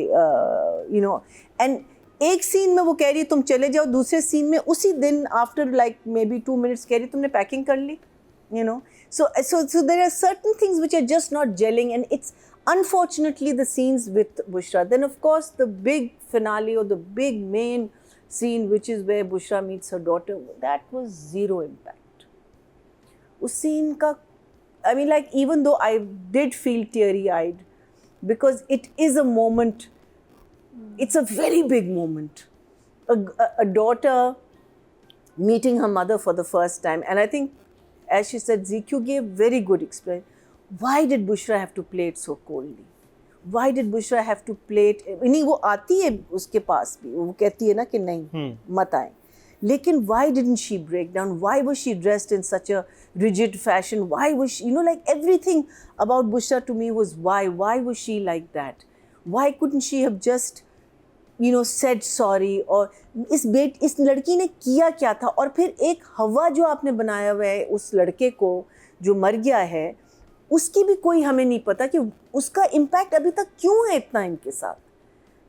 यू नो, एंड एक सीन में वो कह रही है तुम चले जाओ, दूसरे सीन में उसी दिन after like may be 2 minutes कह रही तुमने पैकिंग कर ली, you know. So there are certain things which are just not gelling, and it's unfortunately the scenes with Bushra. Then of course the big finale or the big main scene, which is where Bushra meets her daughter, that was zero impact. उस scene का, I mean, like, even though I did feel teary-eyed, because it is a moment, it's a very big moment. A daughter meeting her mother for the first time, and I think, as she said, ZQ gave very good explanation. Why did Bushra have to play it so coldly? Why did Bushra have to play it? नहीं, वो आती है उसके पास भी, वो कहती है ना कि नहीं मत आए, लेकिन why didn't she break down? Why was she dressed in such a rigid fashion? Why was she, you know, like everything about Bushra to me was why was she like that? Why couldn't she have just, you know, said sorry? और इस लड़की ने किया क्या था? और फिर एक हवा जो आपने बनाया हुआ है उस लड़के को जो मर गया है, उसकी भी कोई हमें नहीं पता कि उसका इम्पैक्ट अभी तक क्यों है इतना इनके साथ,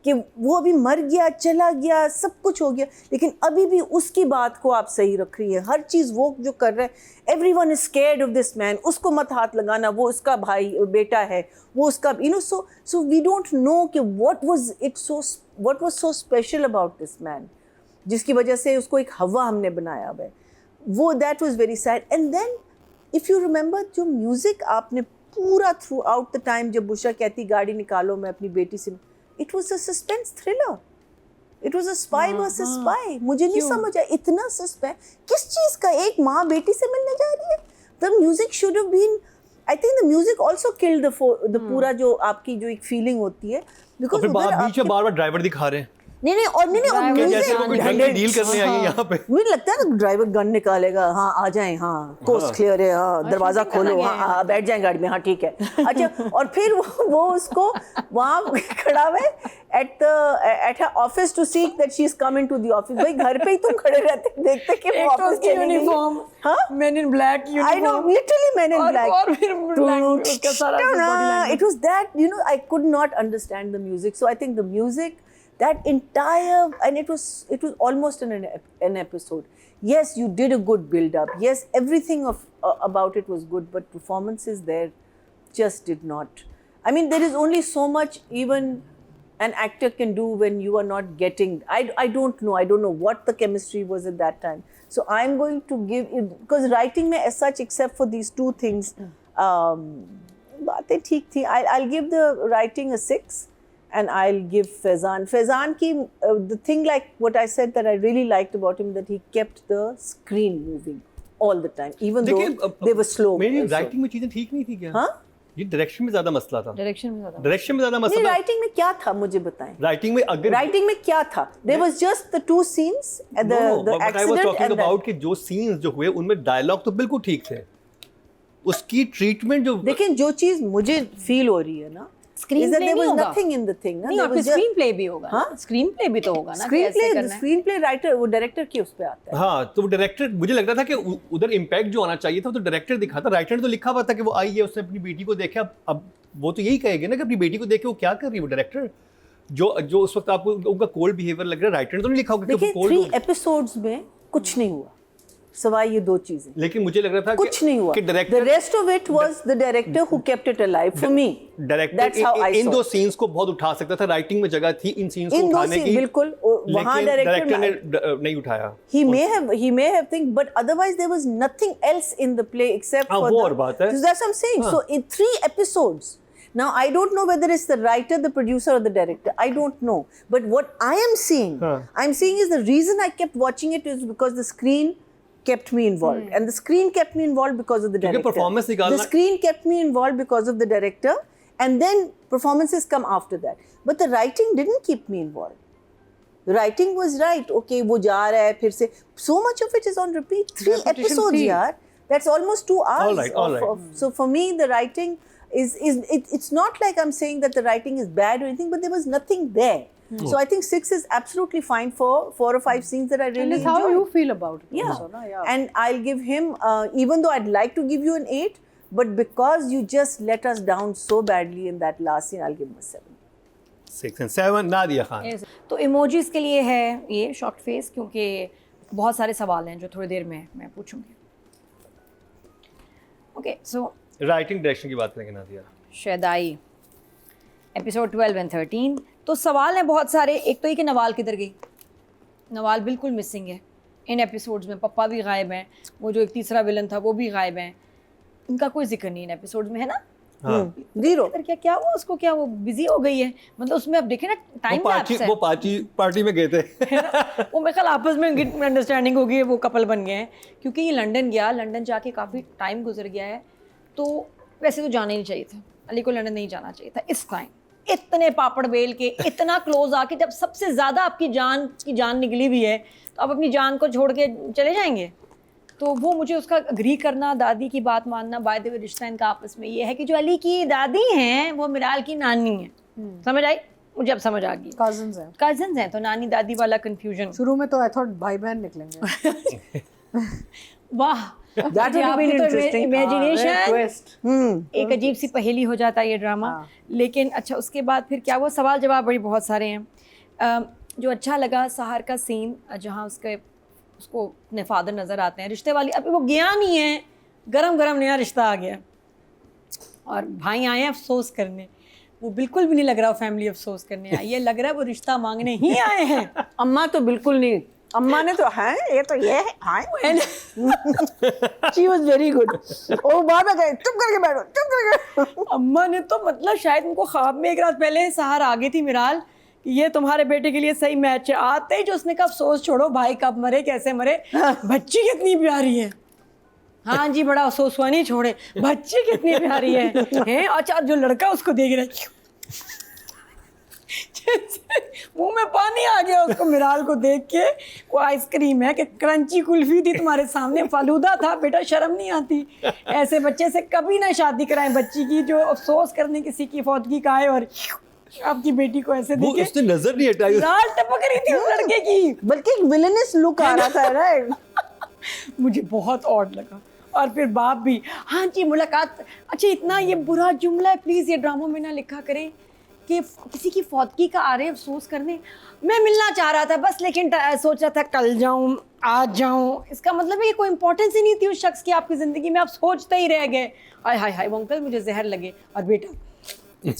कि वो अभी मर गया, चला गया, सब कुछ हो गया, लेकिन अभी भी उसकी बात को आप सही रख रही है। हर चीज़ वो जो कर रहे हैं, everyone is scared of this man, उसको मत हाथ लगाना, वो उसका भाई बेटा है, वो उसका सो वी डोंट नो कि what was so special about this man, जिसकी वजह से उसको एक हवा हमने बनाया हुआ है। वो that was very sad. And then if you remember, जो म्यूज़िक आपने पूरा थ्रू आउट द टाइम, जब बुशा कहती गाड़ी निकालो मैं अपनी बेटी से, it was a suspense thriller. It was a spy versus spy. मुझे नहीं समझ आया इतना suspense किस चीज़ का। एक माँ बेटी से मिलने जा रही है। The music should have been, I think the music also killed the पूरा जो आपकी जो एक feeling होती है, because फिर बीच में बार-बार ड्राइवर दिखा रहे हैं। नहीं और जैसे कोई ढंग की डील करने आई है यहाँ पे। मुझे लगता है ना ड्राइवर गन निकालेगा, हाँ आ जाएं, हाँ कोस्ट क्लियर है, हाँ दरवाजा खोलो, हाँ बैठ जाएं गाड़ी में, हाँ ठीक है, अच्छा। और फिर वो उसको वहाँ खड़ा हुआ at her office to seek that she is coming to the office. भाई घर पे ही तुम खड़े रहते देखते कि वो ऑफिस की यूनिफॉर्म, हाँ men in black uniform, I know, literally men in black, और फिर उसका सारा body language. it was that, I could not understand the music. So I think the music, that entire, and it was almost an episode. Yes, you did a good build up. Yes, everything about it was good, but performances there just did not. I mean, there is only so much even an actor can do when you are not getting. I don't know. I don't know what the chemistry was at that time. So I'm going to give it, because writing में as such, except for these two things, बातें ठीक थी. I'll give the writing a 6. And I'll give Faizan ki, the thing like what I said that I really liked about him, that he kept the screen moving all the time, even though they were slow. मेरी writing में चीजें ठीक नहीं थी क्या? हाँ? ये direction में ज्यादा मसला था। डायरेक्शन में ज्यादा नहीं, राइटिंग में क्या था मुझे बताएं। राइटिंग में अगर राइटिंग में क्या था? There was just the two scenes, the accident I was talking and about कि जो scenes जो हुए उनमें डायलॉग तो बिल्कुल ठीक थे, उसकी ट्रीटमेंट जो, लेकिन जो चीज मुझे फील हो रही है ना, स्क्रीन प्ले नहीं होगा, nothing in the thing, नहीं, और स्क्रीन प्ले भी होगा, हाँ? स्क्रीन प्ले भी तो होगा ना, स्क्रीन प्ले राइटर, वो डायरेक्टर के उस पे आता है। हाँ, तो डायरेक्टर, मुझे लग रहा था कि उधर इम्पैक्ट जो आना चाहिए था तो डायरेक्टर दिखाता। राइटर ने तो लिखा हुआ था कि वो आई है, उसने अपनी बेटी को देखा, अब वो तो यही कहेगी ना कि अपनी बेटी को देखे वो क्या कर रही है। वो डायरेक्टर जो उस वक्त आपको उनका कोल्ड बिहेवियर लग रहा है, राइटर ने तो नहीं लिखा होगा कि वो कोल्ड। 3 एपिसोड्स में कुछ नहीं हुआ सवाई ये 2 चीजें, लेकिन मुझे लग रहा था कुछ नहीं हुआ। The rest of it was the director who kept it alive for me. Director in 2 scenes को बहुत उठा सकता था, राइटिंग में जगह थी इन सीन्स को उठाने की, बिल्कुल वहां डायरेक्टर ने नहीं उठाया। He may have think, but otherwise there was nothing else in the play except for वो और बात है। So that's what I'm saying. So in 3 episodes. Now I don't know whether it's the writer, the producer, or the director. I don't know. But what I am seeing, I'm seeing is the reason I kept watching it is because the screen kept me involved, and the screen kept me involved because of the director. Performance निकालना, the screen kept me involved because of the director, and then performances come after that. But the writing didn't keep me involved. The writing was right. Okay, वो जा रहा है फिर से. So much of it is on repeat. 3 episodes, यार. That's almost 2 hours. All right. So for me, the writing it's not like I'm saying that the writing is bad or anything, but there was nothing there. So I think 6 is absolutely fine for 4 or 5 scenes that I really enjoyed. And how you feel about it. Yeah. Also, yeah. And I'll give him, even though I'd like to give you an 8, but because you just let us down so badly in that last scene, I'll give him a 7. 6 and 7, Nadia Khan. तो emojis के लिए है ये short face, क्योंकि बहुत सारे सवाल हैं जो थोड़ी देर में मैं पूछूंगी। ओके, सो राइटिंग डायरेक्शन की बात करेंगे नादिया। शैदाई एपिसोड 12 and 13, तो सवाल हैं बहुत सारे। एक तो ये कि नवाल किधर गई? नवाल बिल्कुल मिसिंग है इन एपिसोड्स में। पप्पा भी गायब हैं, वो जो एक तीसरा विलन था वो भी गायब हैं, इनका कोई जिक्र नहीं इन एपिसोड्स में, है ना? जीरो। क्या हुआ उसको? क्या वो बिजी हो गई है? मतलब उसमें अब देखें ना, टाइम लैप्स है। वो पार्टी में गए थे वो मेरे ख्याल आपस में अंडरस्टैंडिंग हो गई है, वो कपल बन गए हैं, क्योंकि ये लंदन गया, लंदन जाके काफ़ी टाइम गुजर गया है। तो वैसे तो जाना ही नहीं चाहिए था, अली को लंदन नहीं जाना चाहिए था इस टाइम, इतने पापड़ बेल के, इतना क्लोज आके, जब सबसे ज़्यादा आपकी जान निकली हुई है, तो आप अपनी जान को छोड़ के चले जाएंगे? तो वो मुझे उसका अग्री करना, दादी की बात मानना। बाय द वे रिश्ता इनका आपस में ये है कि जो अली की दादी हैं वो मिराल की नानी है। समझ आई? मुझे अब समझ आ गई, कजन्स हैं, तो नानी दादी वाला कंफ्यूजन। शुरू में तो आई थॉट भाई बहन निकलेंगे। वाह, That would have been interesting. Imagination twist एक अजीब सी पहेली हो जाता है ये ड्रामा। लेकिन अच्छा उसके बाद फिर क्या हुआ, सवाल जवाब बड़ी बहुत सारे हैं। जो अच्छा लगा सहर का सीन जहाँ उसको अपने फादर नज़र आते हैं, रिश्ते वाली, अभी वो गया नहीं है, गरम गरम नया रिश्ता आ गया और भाई आए हैं अफसोस करने। वो बिल्कुल भी नहीं लग रहा वो फैमिली अफसोस करने आई है, लग रहा है वो रिश्ता मांगने ही आए हैं। अम्मा तो बिल्कुल नहीं, अम्मा ने तो है ये तो ये है। She was very good. ओ बार बार गए चुप करके बैठो, चुप करके। अम्मा ने तो मतलब शायद उनको ख्वाब में एक रात पहले सहर आ गई थी मिराल कि ये तुम्हारे बेटे के लिए सही मैच है। आते ही जो उसने कहा अफसोस छोड़ो, भाई कब मरे कैसे मरे, बच्ची कितनी प्यारी है। हाँ जी बड़ा अफसोस हुआ, नहीं छोड़े, बच्ची कितनी प्यारी है हैं। अच्छा जो लड़का उसको देख रहा है मुंह में पानी आ गया उसको मिराल को देख के। वो आइसक्रीम है कि क्रंची कुल्फी थी तुम्हारे सामने, फालूदा था, बेटा शर्म नहीं आती। ऐसे बच्चे से कभी ना शादी कराएं बच्ची की जो अफसोस करने किसी की फौतगी का है और आपकी बेटी को ऐसे देखे। उसने नजर नहीं हटाई, लाल टपक रही थी उस लड़के की, बल्कि एक विलेनस लुक आ रहा था, राइट। मुझे बहुत ऑड लगा। और फिर बाप भी, हाँ जी मुलाकात। अच्छा इतना ये बुरा जुमला है, प्लीज़ ये ड्रामों में ना लिखा करें कि किसी की फौतगी का आ रहे अफसोस करने। मैं मिलना चाह रहा था बस, लेकिन सोच रहा था कल जाऊं आज जाऊं। इसका मतलब है कि कोई इंपॉर्टेंस ही नहीं थी उस शख्स की आपकी ज़िंदगी में, आप सोचते ही रह गए। हाय हाय हाय वो अंकल मुझे जहर लगे, और बेटा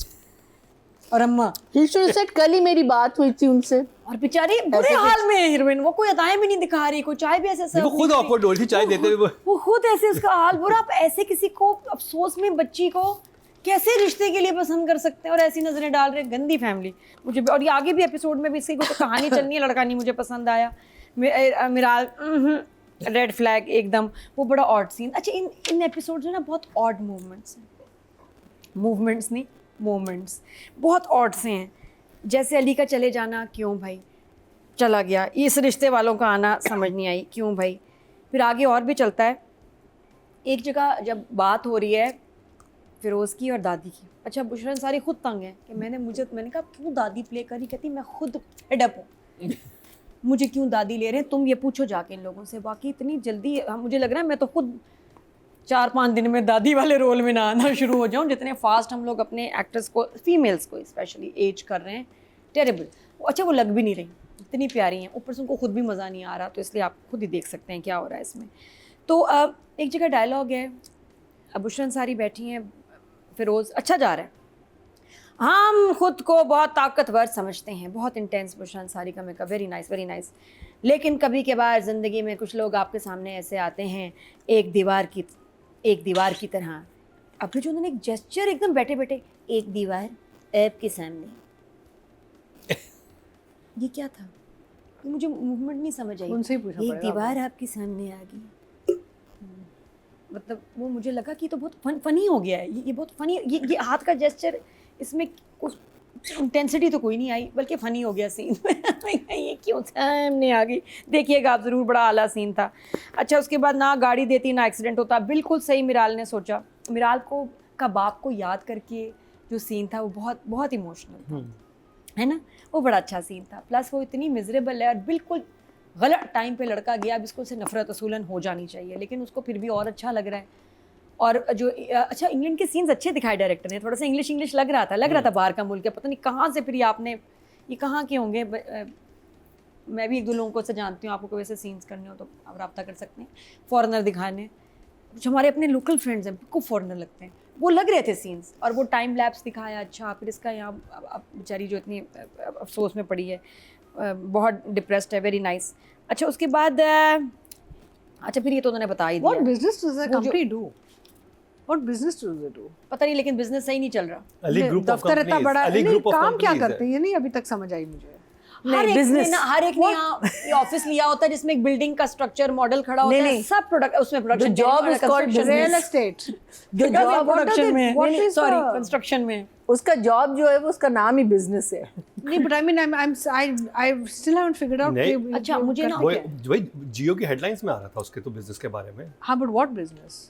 और अम्मा। ही शुड सेड कल ही मेरी बात हुई थी उनसे, और बेचारी बुरे हाल में है हीरोइन, वो कोई अदाएं भी नहीं दिखा रही, कोई चाय भी ऐसे सर्व वो खुद नहीं ऑकवर्ड हो रही थी चाय देते हुए। वो खुद ऐसे उसका हाल बुरा। आप ऐसे किसी को अफसोस में बच्ची को कैसे रिश्ते के लिए पसंद कर सकते हैं और ऐसी नजरें डाल रहे हैं, गंदी फैमिली। मुझे और ये आगे भी एपिसोड में भी इसकी कोई कहानी चलनी है, लड़का नहीं मुझे पसंद आया, मिराल रेड फ्लैग एकदम, वो बड़ा ऑड सीन। अच्छा इन एपिसोड्स में ना बहुत ऑड मूवमेंट्स हैं, मूवमेंट्स नहीं मोमेंट्स बहुत ऑड से हैं। जैसे अली का चले जाना, क्यों भाई चला गया, इस रिश्ते वालों का आना समझ नहीं आई, क्यों भाई। फिर आगे और भी चलता है, एक जगह जब बात हो रही है फिरोज़ की और दादी की। अच्छा बुशरा अंसारी खुद तंग है कि मैंने कहा क्यों दादी प्ले करी, कहती मैं खुद फेडअप हूँ, मुझे क्यों दादी ले रहे हैं, तुम ये पूछो जाके इन लोगों से। बाकी इतनी जल्दी मुझे लग रहा है मैं तो खुद 4-5 दिन में दादी वाले रोल में ना आना शुरू हो जाऊँ, जितने फास्ट हम लोग अपने एक्टर्स को, फीमेल्स को स्पेशली एज कर रहे हैं। टेरेबल। अच्छा वो लग भी नहीं रही, इतनी प्यारी हैं, ऊपर से उनको खुद भी मज़ा नहीं आ रहा, तो इसलिए आप खुद ही देख सकते हैं क्या हो रहा है इसमें। तो एक जगह डायलॉग है, बुशरा अंसारी बैठी हैं, फिरोज़ अच्छा जा रहा है, हम खुद को बहुत ताकतवर समझते हैं, बहुत इंटेंस बुशरा अंसारी का makeup, very nice very nice. लेकिन कभी कभार ज़िंदगी में कुछ लोग आपके सामने ऐसे आते हैं एक दीवार की तरह। अभी जो उन्होंने एक जेस्चर एकदम बैठे बैठे, एक दीवार ऐप के सामने, ये क्या था, ये मुझे मूवमेंट नहीं समझ आई। उनसे ही पूछना एक पड़ेगा दीवार आपके सामने आ गई, मतलब वो मुझे लगा कि तो बहुत फनी हो गया है ये बहुत फनी, ये हाथ का जेस्चर, इसमें कुछ इंटेंसिटी तो कोई नहीं आई, बल्कि फ़नी हो गया सीन। ये क्यों सामने आ गई, देखिएगा आप ज़रूर, बड़ा आला सीन था। अच्छा उसके बाद ना गाड़ी देती ना एक्सीडेंट होता, बिल्कुल सही मिराल ने सोचा। मिराल को का बाप को याद करके जो सीन था वो बहुत बहुत इमोशनल था, है ना, वो बड़ा अच्छा सीन था। प्लस वो इतनी मिजरेबल है और बिल्कुल गलत टाइम पे लड़का गया, अब इसको से नफरत असूलन हो जानी चाहिए, लेकिन उसको फिर भी और अच्छा लग रहा है। और जो अच्छा इंग्लैंड के सीन्स अच्छे दिखाए डायरेक्टर ने, थोड़ा सा इंग्लिश लग रहा था बाहर का मुल्क है, पता नहीं कहाँ से फिर ये आपने ये कहाँ के होंगे। मैं भी 1-2 लोगों को जानती हूँ, आपको कोई वैसे सीन्स करने हो तो आप रब्ता कर सकते हैं। फॉरेनर दिखाने, कुछ हमारे अपने लोकल फ्रेंड्स हैं बिल्कुल फॉरेनर लगते हैं, वो लग रहे थे सीन्स, और वो टाइम लैप्स दिखाया। अच्छा फिर इसका यहाँ अब बेचारी जो इतनी अफसोस में पड़ी है, बहुत डिप्रेस्ड है, वेरी नाइस। अच्छा उसके बाद अच्छा फिर ये तो उन्होंने बता ही दिया। What business does the company do? What business do they do? पता नहीं, लेकिन बिजनेस सही नहीं चल रहा। अली ग्रुप ऑफ दफ्तर इतना बड़ा, कंपनीज, नहीं काम क्या करते हैं ये नहीं अभी तक समझ आई मुझे। हर एक ने यहाँ ऑफिस लिया होता है जिसमें एक बिल्डिंग का स्ट्रक्चर मॉडल खड़ा होता है, सब प्रोडक्ट उसमें production, job is called real estate, जो जॉब प्रोडक्शन में, what is sorry the- construction में, उसका जॉब जो है वो उसका नाम ही बिजनेस है। नहीं but I mean I still haven't figured out नहीं। कि अच्छा, मुझे ना- वही जियो की हेडलाइंस में आ रहा था उसके तो बिजनेस के बारे में। हाँ but what business?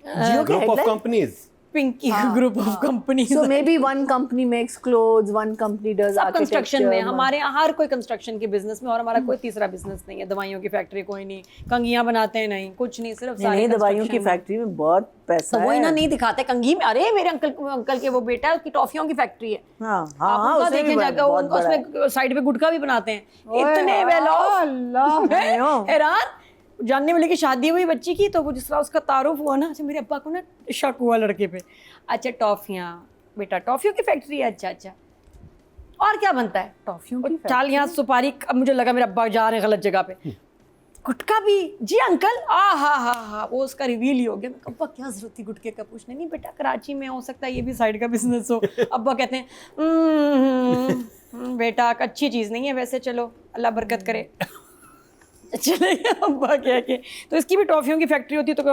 जियो के group of headline companies, Pinky group of company. So maybe one company makes clothes, one company does सब कंस्ट्रक्शन में, architecture, हमारे यहाँ हर कोई कंस्ट्रक्शन के बिजनेस में, और हमारा कोई तीसरा बिजनेस नहीं है। दवाइयों की फैक्ट्री कोई नहीं, कंघियां बनाते हैं नहीं, कुछ नहीं, सिर्फ सारे नहीं, दवाइयों की construction में। फैक्ट्री में बहुत पैसा तो वही है। ना नहीं दिखाते कंघी में। अरे मेरे अंकल के वो बेटा है, उसकी टॉफियों की फैक्ट्री है। हाँ आप हाँ, उनका उसमें भी देखें जाकर, बहुत बड़ा है। उसमें साइड पे गुटखा भी बनाते हैं। ओए, इतने वेल ऑफ, अल्लाह, मैं हैरान। जानने वाले की शादी हुई बच्ची की, तो वो जिस तरह उसका तारुफ हुआ ना, अच्छा मेरे अब्बा को ना शक हुआ लड़के पे। अच्छा टॉफियाँ, बेटा टॉफियों की फैक्ट्री है, अच्छा अच्छा, और क्या बनता है? टॉफियों की चाल यहाँ सुपारी। अब मुझे लगा मेरे अब्बा जा रहे हैं गलत जगह पे। गुटखा भी जी अंकल, हा, वो उसका रिवील ही हो गया। अब्बा क्या जरूरत थी गुटके का पूछने? नहीं बेटा कराची में हो सकता है ये भी साइड का बिजनेस हो। अब्बा कहते हैं बेटा अच्छी चीज़ नहीं है वैसे, चलो अल्लाह बरकत करे। चले गए अब्बा कह के। तो इसकी भी टॉफियों की फैक्ट्री होती है, तो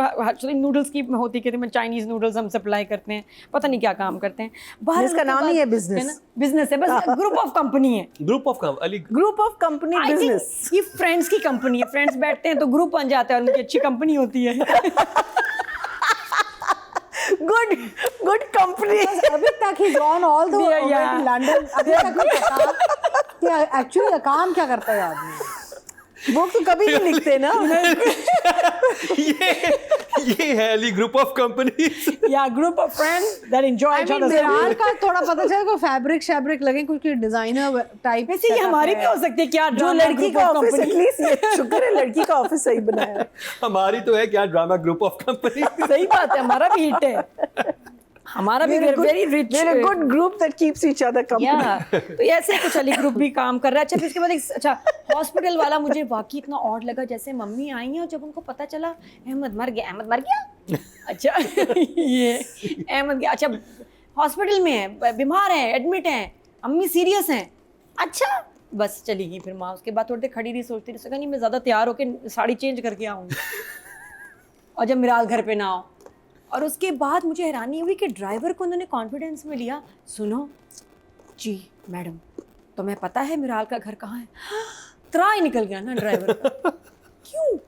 नूडल्स की होती है, चाइनीज़ नूडल्स हम सप्लाई करते हैं, पता नहीं क्या काम करते हैं। बाहर इसका नाम ही है business। बिजनेस है, बस ग्रुप ऑफ कंपनी है। Group of Ali group of company I think business. ये फ्रेंड्स की कंपनी है, फ्रेंड्स बैठते हैं तो ग्रुप बन जाता है और उनकी अच्छी कंपनी होती है। Good company. अभी तक ही gone all the way Yeah. To London, अभी तक नहीं पता कि एक्चुअली काम क्या करता है आदमी। वो तो कभी नहीं लिखते ना। ये है अली ग्रुप ऑफ कंपनीज। या group of friends that enjoy each other. Bihar का थोड़ा पता चले, कोई फैब्रिक लगे, कुछ डिजाइनर टाइप। वैसे ये हमारी भी हो सकती है क्या? जो ड्रामा लड़की ग्रुप का ऑफ ऑफिस, कंपनी। एटलीस्ट ये शुक्र है लड़की का ऑफिस सही बनाया है। हमारी तो है क्या ड्रामा ग्रुप ऑफ कंपनी। सही बात है, हमारा भी हिट है, हमारा भी very rich. We're a good group that keeps each other company. या तो ऐसे कुछ अली ग्रुप भी काम कर रहा है। अच्छा फिर उसके बाद एक अच्छा हॉस्पिटल वाला मुझे वाकई इतना ऑड लगा, जैसे मम्मी आई हैं और जब उनको पता चला अहमद मर गया। अच्छा ये अहमद गया, अच्छा हॉस्पिटल में है, बीमार है, एडमिट हैं, अम्मी सीरियस हैं। अच्छा बस चली गई फिर माँ। उसके बाद थोड़ी देर खड़ी रही, सोचती रही, नहीं मैं ज़्यादा तैयार होकर साड़ी चेंज करके आऊँगी और जब मिराज घर पे ना हो। और उसके बाद मुझे हैरानी हुई कि ड्राइवर को उन्होंने कॉन्फिडेंस में लिया। सुनो जी मैडम, तुम्हें पता है मिराल का घर कहाँ है? त्राह ही निकल गया ना ड्राइवर का। क्यों?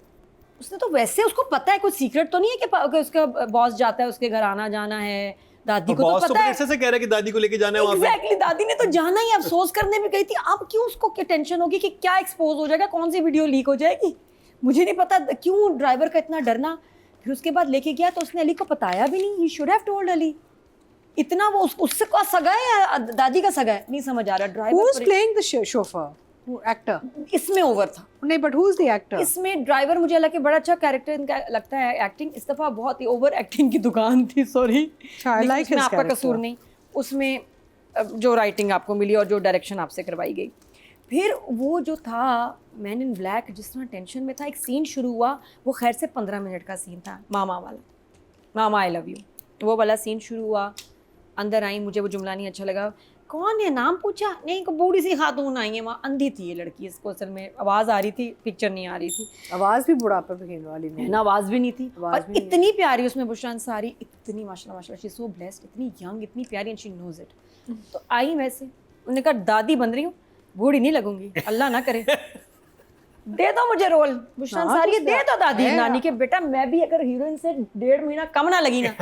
उसने तो वैसे, उसको पता है, कुछ सीक्रेट तो नहीं है कि उसका बॉस जाता है, उसके घर आना जाना है। दादी को तो बॉस पता है। ऐसे से कह रहा है कि दादी को लेके जाना है वहाँ पे। एग्जैक्टली, दादी ने तो जाना ही, अफसोस करने भी गई थी। अब क्यों उसको क्या टेंशन होगी कि क्या एक्सपोज हो जाएगा, कौन सी वीडियो लीक हो जाएगी? मुझे नहीं पता क्यों ड्राइवर का इतना डरना। फिर उसके बाद लेके गया तो उसने अली को बताया भी नहीं। He should have told Ali. इतना वो उससे का सगा है या दादी का सगा है, नहीं समझ आ रहा। Who's driver playing the chauffeur? Who actor? इसमें ओवर था। नहीं, but who's the actor? इसमें ड्राइवर मुझे लगा कि बड़ा अच्छा कैरेक्टर इनका लगता है। एक्टिंग इस दफा बहुत ही ओवर एक्टिंग की दुकान थी, सॉरी। I like his आपका character. कसूर नहीं, उसमें जो राइटिंग आपको मिली और जो डायरेक्शन आपसे करवाई गई। फिर वो जो था मैन इन ब्लैक, जिस तरह टेंशन में था, एक सीन शुरू हुआ, वो खैर से 15 मिनट का सीन था, मामा वाला, मामा आई लव यू, वो वाला सीन शुरू हुआ। अंदर आई, मुझे वो जुमला नहीं अच्छा लगा। कौन है, नाम पूछा? नहीं, को बूढ़ी सी खातून आई है वहाँ, अंधी थी ये लड़की, इसको असल में आवाज़ आ रही थी, पिक्चर नहीं आ रही थी। आवाज भी बुढ़ापे पे कहने वाली नहीं। ना आवाज़ भी नहीं थी, आवाज़ और भी नहीं इतनी प्यारी उसमें बुशरा अंसारी, इतनी माशाल्लाह माशाल्लाह, शी सो ब्लेस्ड, इतनी यंग, इतनी प्यारी, एंड शी नोज इट। तो आई वैसे, उन्होंने कहा दादी बन रही हूँ, बूढ़ी नहीं लगूंगी, अल्लाह ना करे। दे दो मुझे रोल, बुशरा अंसारी दे दो दादी नानी के। बेटा मैं भी अगर हीरोइन से 1.5 महीना कम ना लगी ना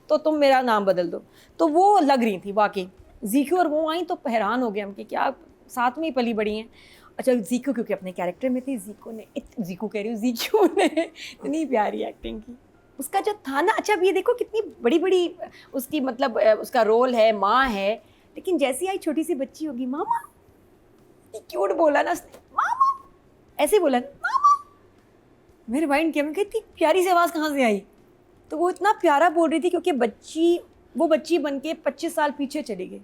तो तुम मेरा नाम बदल दो। तो वो लग रही थी वाकई। जीकू और वो आई तो हैरान हो गए हम कि क्या साथ में ही पली बड़ी हैं। अच्छा जीकू क्योंकि अपने कैरेक्टर में थी, जीकू ने इतनी प्यारी एक्टिंग की उसका जो था ना। अच्छा अब ये देखो कितनी बड़ी बड़ी उसकी मतलब उसका रोल है, माँ है, लेकिन जैसी आई छोटी सी बच्ची होगी, मामा, क्यूट बोला ना उसने, मामा ऐसे बोला ना, मामा। मेरे माइंड किया, मैं कहती प्यारी सी आवाज़ कहाँ से आई? तो वो इतना प्यारा बोल रही थी क्योंकि वो बच्ची बन के 25 साल पीछे चली गई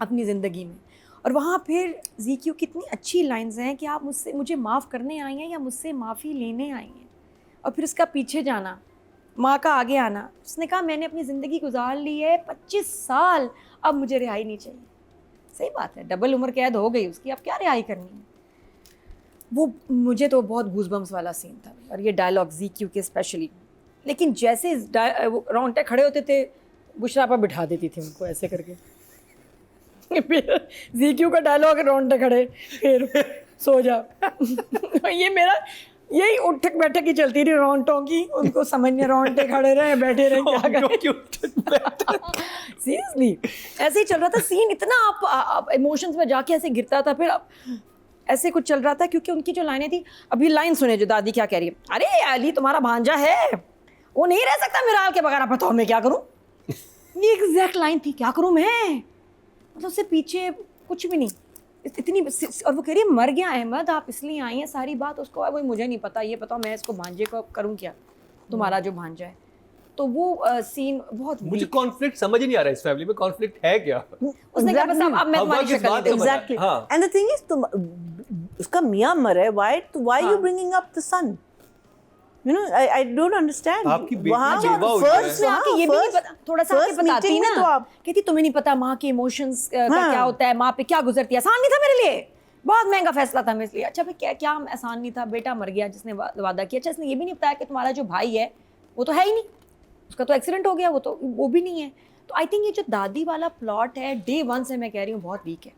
अपनी ज़िंदगी में। और वहाँ फिर जीक्यू कितनी अच्छी लाइंस हैं कि आप मुझे माफ़ करने आई हैं या मुझसे माफ़ी लेने आई हैं। और फिर उसका पीछे जाना, माँ का आगे आना। उसने कहा मैंने अपनी ज़िंदगी गुजार ली है 25 साल, अब मुझे रिहाई नहीं चाहिए। सही बात है, डबल उम्र कैद हो गई उसकी, अब क्या रिहाई करनी है। वो मुझे तो बहुत गूज़बम्स वाला सीन था, और ये डायलॉग जीक्यू के स्पेशली। लेकिन जैसे रोंगटे खड़े होते थे, बुशरा पर बिठा देती थी उनको ऐसे करके। फिर जीक्यू का डायलॉग, रोंगटे खड़े, फिर सो जा। ये मेरा यही उठक बैठक की चलती रही रोंटों की, उनको समझ नहीं रोंटे खड़े रहे बैठे रहे क्या करें। सीरियसली ऐसे ही चल रहा था सीन, इतना आप इमोशंस में जाके ऐसे गिरता था, फिर आप ऐसे कुछ चल रहा था क्योंकि उनकी जो लाइनें थी, अभी लाइन सुने जो दादी क्या कह रही है, अरे अली तुम्हारा भांजा है, वो नहीं रह सकता मिराल के बगैर, बताओ मैं क्या करूं। ये एग्जैक्ट लाइन थी, क्या करूं मैं, मतलब उससे पीछे कुछ भी नहीं इतनी। और वो कह रही है मर गया अहमद, आप इसलिए आई हैं, सारी बात उसको है, वो मुझे नहीं पता, ये बताओ मैं इसको भांजे को करूं क्या, तुम्हारा जो भांजा है। तो वो सीन बहुत मुझे कॉन्फ्लिक्ट समझ ही नहीं आ रहा है, इस फैमिली में कॉन्फ्लिक्ट है क्या? उसने कहा बस अब मैं तुम्हारी शक्ल नहीं देखूंगा। Exactly. And the thing is, तुम उसका मियाँ मरा है, why you bringing up the son? You know, I don't understand. आपकी बेटी वहाँ बेवा हो first जाए। उसमें आके ये भी नहीं पता, थोड़ा सा आके बताती meeting में ना, तो आप कहती तुम्हें नहीं पता माँ के इमोशंस का क्या होता है, माँ पे क्या गुजरती है, आसान नहीं था मेरे लिए, बहुत महंगा फैसला था मेरे लिए। अच्छा भाई क्या क्या आसान नहीं था, बेटा मर गया जिसने वादा किया। अच्छा इसने ये भी नहीं बताया कि तुम्हारा जो भाई है वो तो है ही नहीं, उसका तो एक्सीडेंट हो गया, वो भी नहीं है। तो आई थिंक ये जो दादी वाला प्लॉट है डे 1 से मैं कह रही हूँ बहुत वीक है,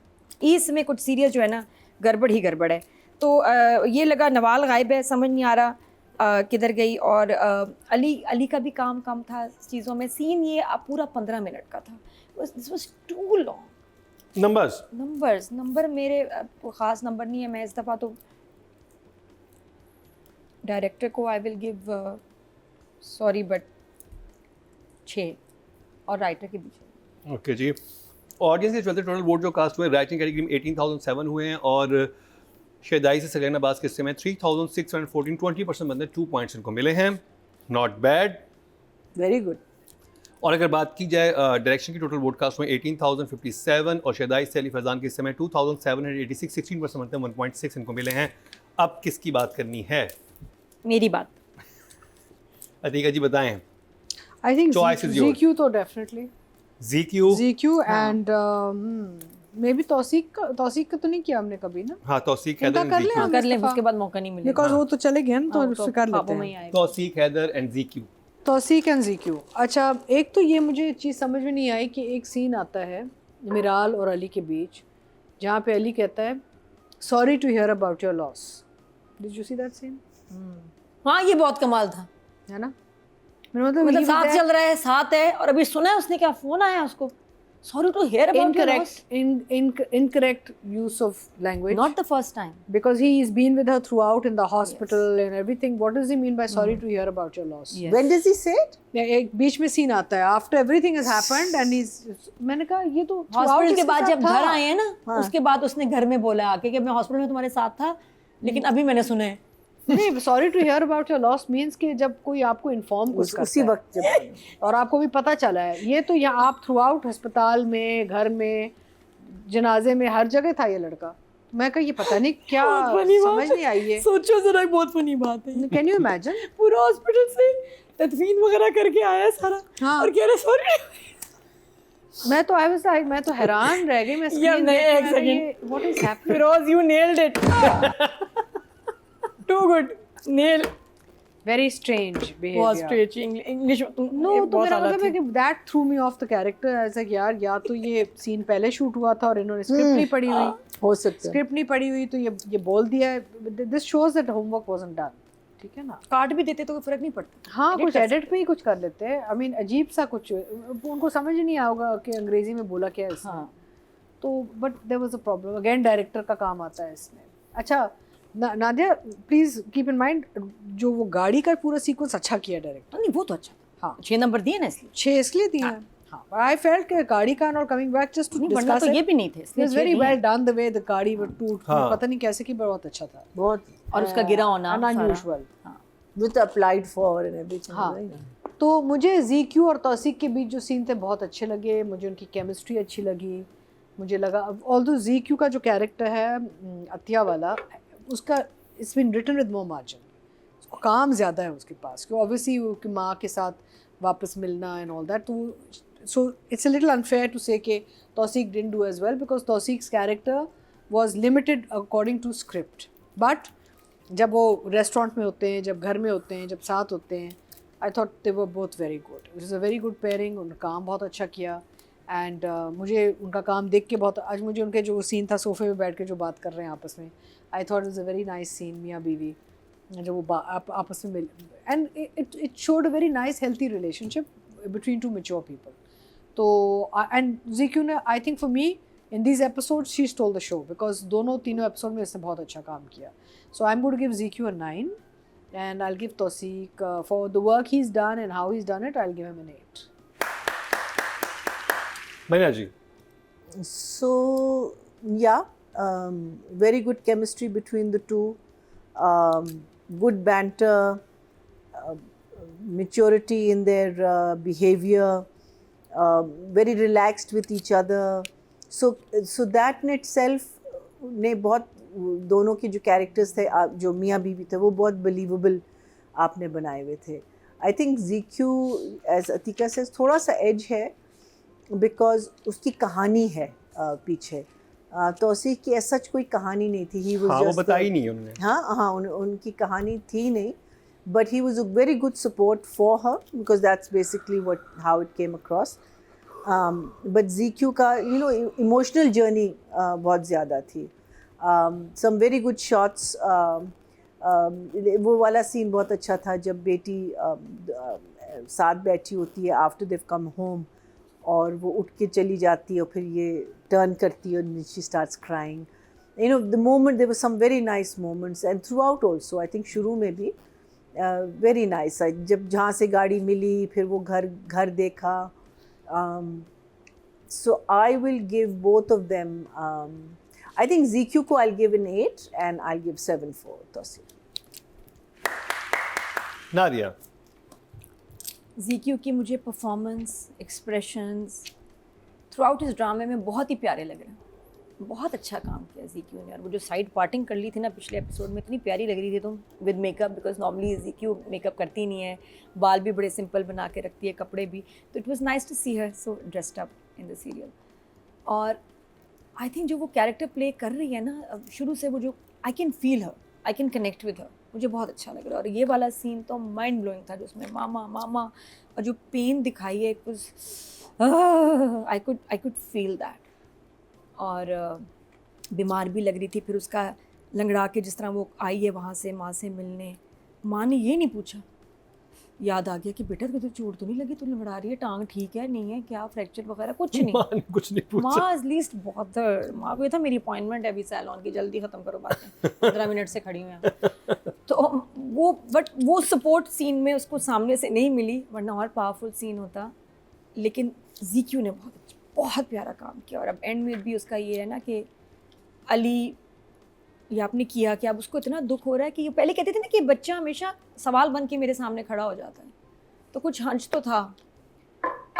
इसमें कुछ सीरियल जो है ना गड़बड़ ही गड़बड़ है। तो ये लगा नवाल गायब है, समझ नहीं आ रहा किधर गई। और अली का भी काम कम था चीज़ों में। सीन ये पूरा 15 मिनट का था, this was too long. Number मेरे ख़ास नंबर नहीं है, मैं इस दफ़ा तो डायरेक्टर को आई विल गिव सॉरी बट 6 और राइटर के पीछे। ओके जी, ऑडियंस के चलते टोटल वोट जो कास्ट हुए राइटिंग कैटेगरी में 18,007 हुए हैं और शेदाई से सलेना बाज के हिस्से में 3,614, 20% बंदे 2 पॉइंट्स इनको मिले हैं, नॉट बैड, वेरी गुड। और अगर बात की जाए डायरेक्शन की टोटल वोट कास्ट में 18,057 और शेदाई से अली फैजान के हिस्से में 2,786, 16% बनते हैं, 1.6 इनको मिले हैं। अब किसकी बात करनी है? मेरी बात अतीका जी बताएं। I think Choice is yours. ZQ तो definitely ZQ and maybe तौसीक का तो नहीं किया हमने कभी ना, हाँ, तौसीक इनका हैदर कर एंड लें ZQ। हम कर ले, इस दफा। उसके बाद मौका नहीं मिलेगा। बिकॉज वो तो चले गए ना, तो हाँ, उससे कर लेते ख्वाबों में ही हैं। आएगा। Tauseeq Haider and ZQ। Tauseeq and ZQ। अच्छा एक तो ये मुझे चीज़ समझ में नहीं आई कि एक सीन आता है मिराल और अली के बीच जहाँ पे अली कहता है sorry to hear about your loss. Did you see that scene? हाँ ये बहुत कमाल था, है ना, मतलब he was साथ there- चल रहा है, साथ है, और अभी सुना है उसने क्या फोन आया उसको, sorry to hear about your loss. incorrect use of language, Not the first time. because he has been with her throughout in the hospital and everything. What does he mean by sorry to hear about your loss? Yes. When does he say it? एक बीच में scene आता है after everything has happened and he's, मैंने कहा ये तो throughout hospital के इसके बाद साथ जब था। घर आए हैं ना, उसके बाद उसने घर में बोला आके कि मैं हॉस्पिटल में तुम्हारे साथ था, लेकिन अभी मैंने सुने। नहीं, sorry to hear about your loss means कि जब कोई आपको इन्फॉर्म कुछ उसी करता वक्त जब है और आपको भी पता चला है, ये तो यहाँ आप थ्रू आउट अस्पताल में, घर में, जनाजे में, हर जगह था ये लड़का। मैं कहा ये पता नहीं क्या समझ नहीं आई है। सोचो जरा, बहुत फनी बात है। Can you imagine? पूरा हॉस्पिटल से तदफीन वगैरह करके आया सारा, हाँ। और कह रहे सॉरी। मैं तो मैं तो हैरान रह गई। मैं Yeah, screen नहीं, देख एक के मैंने second. ये what is happening? Feroze you nailed it, too good, nail. Very strange बहुत behavior. स्ट्रेच इंग्लिश तुम No, तो मेरा मतलब है कि that threw me off the character. ऐसा कि यार या तो ये सीन पहले शूट हुआ था और इन्होंने स्क्रिप्ट नहीं पढ़ी हुई, हो सकता है। स्क्रिप्ट नहीं पढ़ी हुई तो ये बोल दिया है। This shows that homework wasn't done. ठीक है ना? काट भी देते तो कोई फर्क नहीं पड़ता। हाँ, Edit कुछ कर एडिट पे ही कुछ कर लेते हैं। आई मीन अजीब सा कुछ, उनको समझ ही नहीं आएगा कि अंग्रेजी में बोला क्या है इसने। हाँ। तो but there was a problem. Again director का काम आता है इसमें। अच्छा Nadia please keep in mind, जो वो गाड़ी का पूरा सीक्वेंस अच्छा किया डायरेक्टर। नहीं वो तो अच्छा था। हाँ। 6 नंबर दिए ना इसलिए। 6 इसलिए दिए हैं। हाँ, आई फेल्ट कि गाड़ी का और कमिंग बैक जस्ट टू नहीं वरना डिस्कस तो ये इट भी नहीं थे, इसलिए वाज 6 वेरी दिए। Well done the way the गाड़ी वर टू, हाँ। पता नहीं कैसे की, बहुत अच्छा था, बहुत और उसका गिरा होना सारा। Unusual. with applied for and everything. हाँ। right? तो मुझे ZQ और तौसीक के बीच जो सीन थे बहुत अच्छे लगे, मुझे उनकी केमिस्ट्री अच्छी लगी। मुझे लगा ऑल्दो ZQ का जो कैरेक्टर है अतिया वाला, उसका it's been written with more margin, उसको काम ज़्यादा है उसके पास, क्योंकि ऑब्वियसली उसकी माँ के साथ वापस मिलना एंड ऑल दैट, तो so it's a little unfair to say कि Tauseeq didn't do as well because Tauseeq's character was limited according to script. But जब वो रेस्टोरेंट में होते हैं, जब घर में होते हैं, जब साथ होते हैं, I thought they were both very good. It is a very good pairing. उन्होंने काम बहुत अच्छा किया एंड मुझे उनका काम देख के बहुत, आज मुझे उनके जो सीन था सोफे पे बैठ के जो बात कर रहे हैं आपस में, I thought is a very nice scene, मियाँ बीवी। जब वो आपस में मिल, and it showed a very nice healthy relationship between two mature people. तो एंड ZQ ने, I think for me in these episode she stole the show, because दोनों तीनों एपिसोड में इसने बहुत अच्छा काम किया. So I am going to give ZQ a 9, and I'll give Tauseek for the work he's done and how he's done it, I'll give him an 8. मैना जी. So yeah, very good chemistry between the two, good banter, maturity in their behavior, very relaxed with each other. So that in itself ने बहुत, दोनों के जो characters थे, जो मियाँ बीवी थे, वो बहुत बिलीवेबल आपने बनाए हुए थे. I think ZQ, as Atika से, थोड़ा सा एज है बिकॉज उसकी कहानी है पीछे. तौसीक की ऐसा कोई कहानी नहीं थी. ही वाज वो बताई नहीं उन्होंने. हाँ, उनकी कहानी थी नहीं, but he was a very good support for her, because that's basically what how it came across. But ZQ का इमोशनल जर्नी बहुत ज़्यादा थी. Some very good shots. वो वाला सीन बहुत अच्छा था जब बेटी साथ बैठी होती है आफ्टर देव कम होम, और वो उठ के चली जाती है और फिर ये टर्न करती है और she starts crying. The moment, there were some very nice moments, and throughout also. I think शुरू में भी वेरी नाइस. जब जहाँ से गाड़ी मिली, फिर वो घर देखा. So I will give both of them. I think ZQ को I'll give an 8 and I'll give 7 for Tauseek. Nadia. ZQ की मुझे परफॉर्मेंस, एक्सप्रेशंस थ्रू आउट इस ड्रामे में बहुत ही प्यारे लग रहे हैं. बहुत अच्छा काम किया ZQ ने. और वो जो साइड पार्टिंग कर ली थी ना पिछले एपिसोड में, इतनी प्यारी लग रही थी तुम, with makeup, because normally ZQ makeup करती नहीं है, बाल भी बड़े सिंपल बना के रखती है, कपड़े भी. तो it was nice to see her so dressed up in the serial. और आई थिंक जो वो कैरेक्टर प्ले कर रही है ना शुरू से, वो जो I can feel her, I can connect with her, मुझे बहुत अच्छा लग रहा है. और ये वाला सीन तो माइंड ब्लोइंग था, जो उसमें मामा और जो पेन दिखाई है, कुछ आई कुड फील दैट. और बीमार भी लग रही थी, फिर उसका लंगड़ा के जिस तरह वो आई है वहाँ से माँ से मिलने, माँ ने ये नहीं पूछा. याद आ गया कि बेटा तुझे चोट तो नहीं लगी, तू लंगड़ा रही है, टांग ठीक है नहीं है, क्या फ्रैक्चर वगैरह, कुछ नहीं. माँ ने कुछ नहीं पूछा. माँ एटलीस्ट बहुत, माँ को ये था मेरी अपॉइंटमेंट है अभी सैलून की, जल्दी ख़त्म करो बातें, 15 मिनट से खड़ी हूँ यहाँ. तो वो, बट वो सपोर्ट सीन में उसको सामने से नहीं मिली, वरना और पावरफुल सीन होता. लेकिन ZQ ने बहुत प्यारा काम किया. और अब एंड में भी उसका ये है ना कि अली, ये आपने किया कि अब उसको इतना दुख हो रहा है कि ये पहले कहते थे ना कि बच्चा हमेशा सवाल बन के मेरे सामने खड़ा हो जाता है, तो कुछ हंच तो था.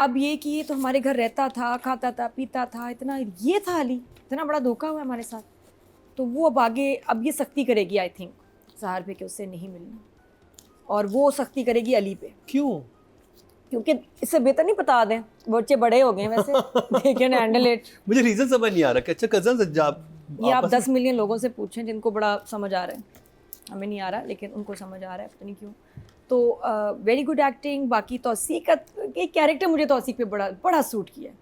अब ये कि ये तो हमारे घर रहता था, खाता था, पीता था, इतना ये था अली, इतना बड़ा धोखा हुआ हमारे साथ. तो वो अब आगे, अब ये सख्ती करेगी आई थिंक सहार पे कि उससे नहीं मिलना, और वो सख्ती करेगी अली पे. क्यों? क्योंकि इससे बेहतर नहीं बता दें, बच्चे बड़े हो गए वैसे, दे कैन हैंडल इट. मुझे रीजन समझ नहीं आ रहा कि अच्छा कजन ये आप 10 मिलियन लोगों से पूछें जिनको बड़ा समझ आ रहा है, हमें नहीं आ रहा लेकिन उनको समझ आ रहा है, पता नहीं क्यों. तो वेरी गुड एक्टिंग. बाकी तौसीक का एक कैरेक्टर मुझे तौसीक पे बड़ा सूट किया.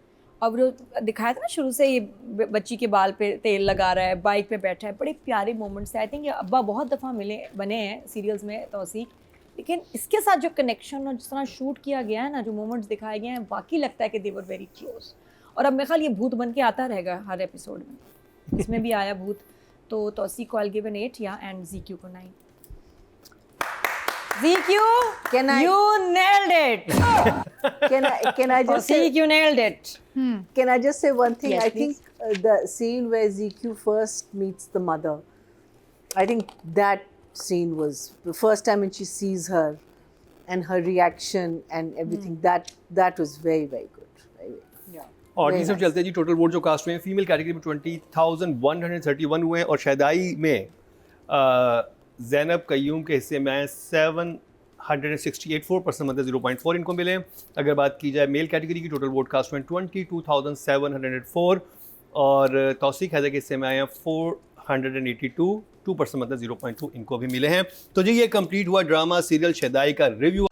और जो दिखाया था ना शुरू से, ये बच्ची के बाल पे तेल लगा रहा है, बाइक पे बैठा है, बड़े प्यारे मोमेंट्स थे. आई थिंक ये अब्बा बहुत दफ़ा बने हैं सीरियल्स में तौसीक, लेकिन इसके साथ जो कनेक्शन और जिस तरह शूट किया गया है ना, जो मोमेंट्स दिखाए गए हैं, बाकी लगता है कि दे वर वेरी क्लोज. और अब मेरे ख्याल ये भूत बन के आता रहेगा हर एपिसोड में. इसमें भी आया भूत. तो तौसीक को I'll give an 8 या, एंड ZQ को 9. ZQ, you nailed it. Can I just say, Tauseek, you nailed it. Can I just say one thing? Yes, I think the scene where ZQ first meets the mother, I think that scene was the first time when she sees her and her reaction and everything. That was very, very good. और ये सब चलते हैं जी. Total vote जो cast हुए हैं female category में 20,131 हुए हैं, और शहदाई में ज़ैनब कयूम के हिस्से में 768, 4% मतलब 0.4 इनको मिले. अगर बात की जाए मेल कैटेगरी की, टोटल वोट कास्ट में 22,704, और तौसीक हैदर के हिस्से में आए हैं 482, 2% मतलब 0.2 इनको भी मिले हैं. तो जी ये कंप्लीट हुआ ड्रामा सीरियल शहदाई का रिव्यू.